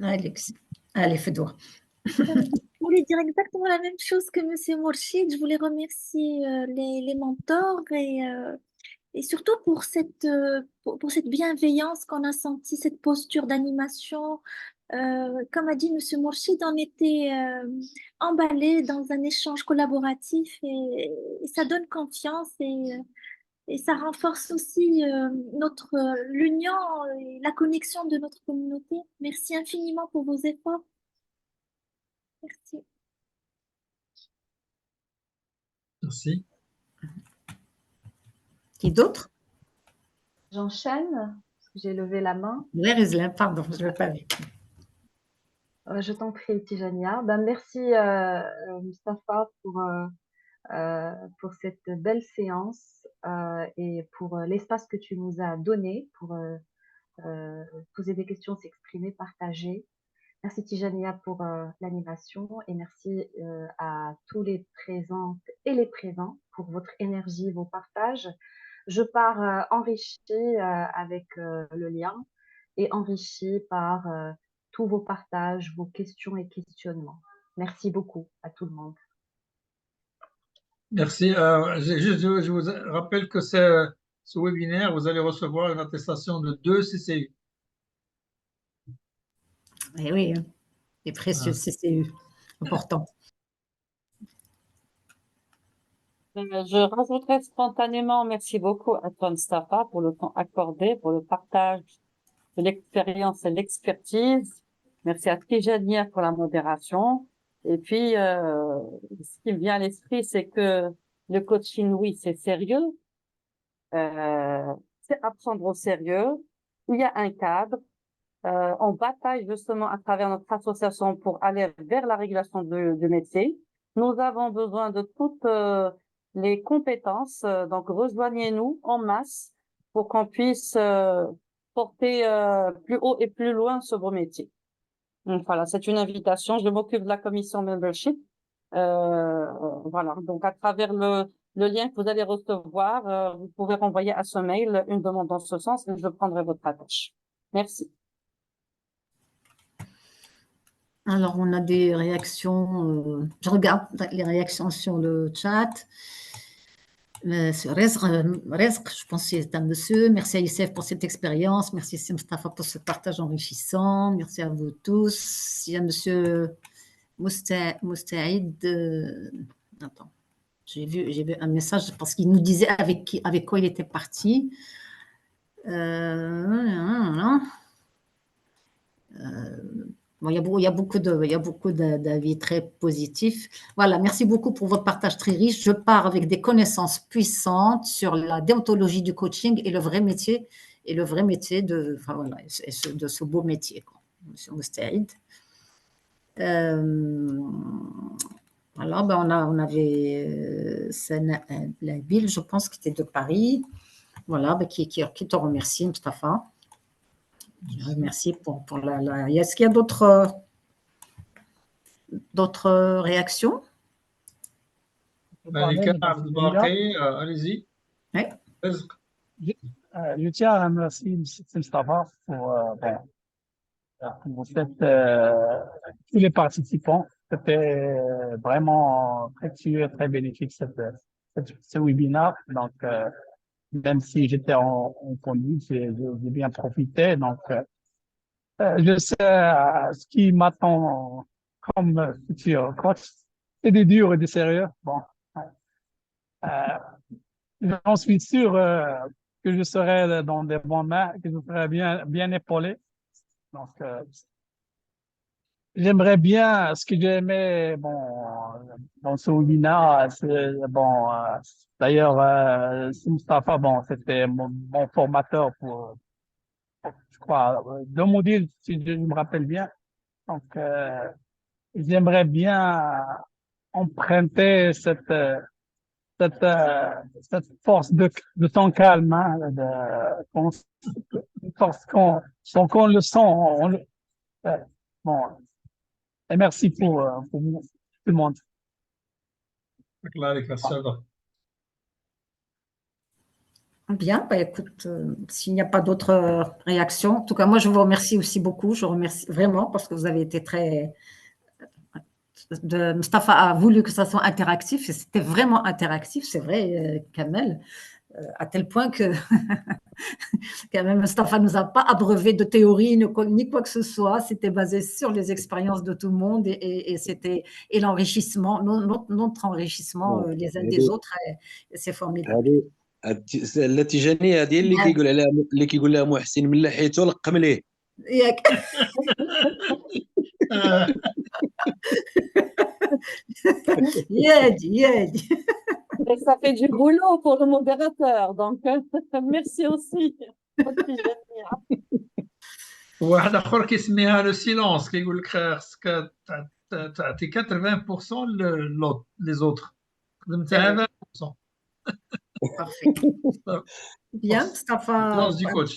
[SPEAKER 1] Alex, allez, fais toi.
[SPEAKER 4] Je voulais dire exactement la même chose que M. Mourchid. Je voulais remercier les mentors et surtout pour pour cette bienveillance qu'on a sentie, cette posture d'animation. Comme a dit M. Mourchid, on était emballés dans un échange collaboratif et ça donne confiance et ça renforce aussi l'union et la connexion de notre communauté. Merci infiniment pour vos efforts. Merci.
[SPEAKER 2] Merci.
[SPEAKER 1] Qui d'autre?
[SPEAKER 5] J'enchaîne. J'ai levé la main.
[SPEAKER 1] Oui, Rizlan, pardon, je ne l'ai pas vu.
[SPEAKER 5] Je t'en prie, Tijania. Ben, merci, Mustapha, pour cette belle séance et pour l'espace que tu nous as donné pour poser des questions, s'exprimer, partager. Merci, Tijania, pour l'animation et merci à tous les présentes et les présents pour votre énergie, vos partages. Je pars enrichie avec le lien et enrichie par tous vos partages, vos questions et questionnements. Merci beaucoup à tout le monde.
[SPEAKER 2] Merci. Je vous rappelle que ce webinaire, vous allez recevoir une attestation de 2 CCU.
[SPEAKER 1] Eh oui, hein, les précieux CCU, important.
[SPEAKER 14] Je rajouterai spontanément, merci beaucoup à toi, Mustapha, pour le temps accordé, pour le partage de l'expérience et l'expertise. Merci à Tijania pour la modération. Et puis, ce qui me vient à l'esprit, c'est que le coaching, oui, c'est sérieux. C'est à prendre au sérieux. Il y a un cadre. On bataille justement à travers notre association pour aller vers la régulation du métier. Nous avons besoin de toutes les compétences. Donc, rejoignez-nous en masse pour qu'on puisse porter plus haut et plus loin ce beau métier. Donc, voilà, c'est une invitation. Je m'occupe de la commission membership. Voilà, donc à travers le lien que vous allez recevoir, vous pouvez renvoyer à ce mail une demande dans ce sens et je prendrai votre attache. Merci.
[SPEAKER 1] Alors, on a des réactions. Je regarde les réactions sur le chat. Sur Rezq, je pense que c'est un monsieur. Merci à Youssef pour cette expérience. Merci à Mustapha pour ce partage enrichissant. Merci à vous tous. Il y a monsieur Moustaïd. Attends, j'ai vu un message parce qu'il nous disait avec quoi il était parti. Bon, il y a beaucoup d'avis très positifs. Voilà, merci beaucoup pour votre partage très riche. Je pars avec des connaissances puissantes sur la déontologie du coaching et le vrai métier de ce beau métier, quoi, Monsieur Moustaïd. Alors, ben on avait Nabil, je pense, qui était de Paris. Voilà, ben, qui te remercie, Mustapha. Je remercie pour la. Est-ce qu'il y a d'autres réactions?
[SPEAKER 2] Malika, allez-y.
[SPEAKER 1] Oui.
[SPEAKER 15] Je tiens à remercier Mustapha pour tous les participants. C'était vraiment précieux, très bénéfique ce webinaire. Donc, même si j'étais en conduite, j'ai bien profité. Donc, je sais ce qui m'attend comme futur coach. C'est du dur et du sérieux. Bon, j'en suis sûr que je serai dans des bonnes mains, que je serai bien épaulé. Donc, j'aimerais bien, ce que j'ai aimé, dans ce webinaire, d'ailleurs, Mustapha, c'était mon formateur pour, je crois, 2 modules, si je me rappelle bien. Donc, j'aimerais bien emprunter cette force de ton calme, hein, force qu'on le sent. Bon, et merci pour tout le monde.
[SPEAKER 1] Bien, bah écoute, s'il n'y a pas d'autres réactions, en tout cas, moi, je vous remercie aussi beaucoup. Je vous remercie vraiment parce que vous avez été très. Mustapha a voulu que ça soit interactif et c'était vraiment interactif, c'est vrai, Kamel, à tel point que quand même, Mustapha ne nous a pas abreuvé de théorie ni quoi que ce soit. C'était basé sur les expériences de tout le monde et l'enrichissement, notre enrichissement les uns des autres, c'est formidable.
[SPEAKER 13] التيجانيه هذه اللي كيقول لها محسن من لحيته لقم ليه
[SPEAKER 1] ياك
[SPEAKER 14] Et ça fait du boulot pour le modérateur, donc merci aussi.
[SPEAKER 2] واحد اخر كيسميها لو سيلونس كيقول لك خاصك تعطي 80% les autres خدمتها 20%.
[SPEAKER 1] Parfait. Bien, Mustapha,
[SPEAKER 2] Silence du coach.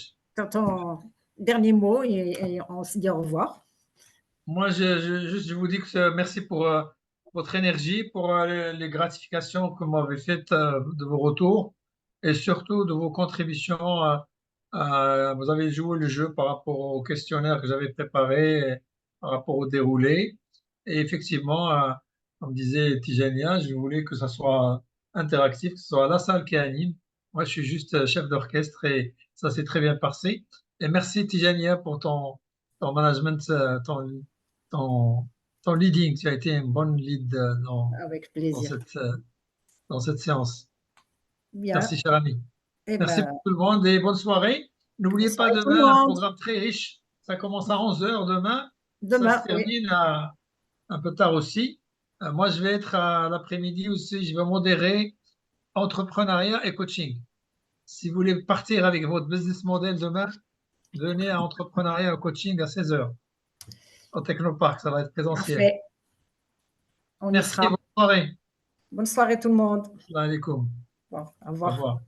[SPEAKER 1] ton dernier mot et on se dit au revoir.
[SPEAKER 2] Moi, je vous dis que merci pour votre énergie, pour les gratifications que vous m'avez faites de vos retours et surtout de vos contributions. Vous avez joué le jeu par rapport au questionnaire que j'avais préparé, et par rapport au déroulé. Et effectivement, comme disait Tijania, je voulais que ça soit interactif, que ce soit la salle qui anime. Moi, je suis juste chef d'orchestre et ça s'est très bien passé. Et merci Tijania pour ton management, ton leading. Tu as été un bon lead
[SPEAKER 1] Avec plaisir.
[SPEAKER 2] dans cette séance.
[SPEAKER 1] Bien.
[SPEAKER 2] Merci, cher ami.
[SPEAKER 1] Eh
[SPEAKER 2] Merci
[SPEAKER 1] ben,
[SPEAKER 2] pour tout le monde et bonne soirée. N'oubliez
[SPEAKER 1] bonne
[SPEAKER 2] pas
[SPEAKER 1] soirée tout le
[SPEAKER 2] demain un
[SPEAKER 1] monde.
[SPEAKER 2] programme très riche. Ça commence à 11h demain.
[SPEAKER 1] Demain,
[SPEAKER 2] Ça se termine un peu tard aussi. Moi, je vais être à l'après-midi aussi. Je vais modérer entrepreneuriat et coaching. Si vous voulez partir avec votre business model demain, venez à entrepreneuriat et coaching à 16h au Technopark. Ça va être présentiel.
[SPEAKER 1] Parfait. On y
[SPEAKER 2] Merci,
[SPEAKER 1] sera.
[SPEAKER 2] bonne soirée.
[SPEAKER 1] Bonne soirée tout le monde.
[SPEAKER 2] Salam alaikum.
[SPEAKER 1] Bon, au
[SPEAKER 2] Au
[SPEAKER 1] revoir.
[SPEAKER 2] revoir.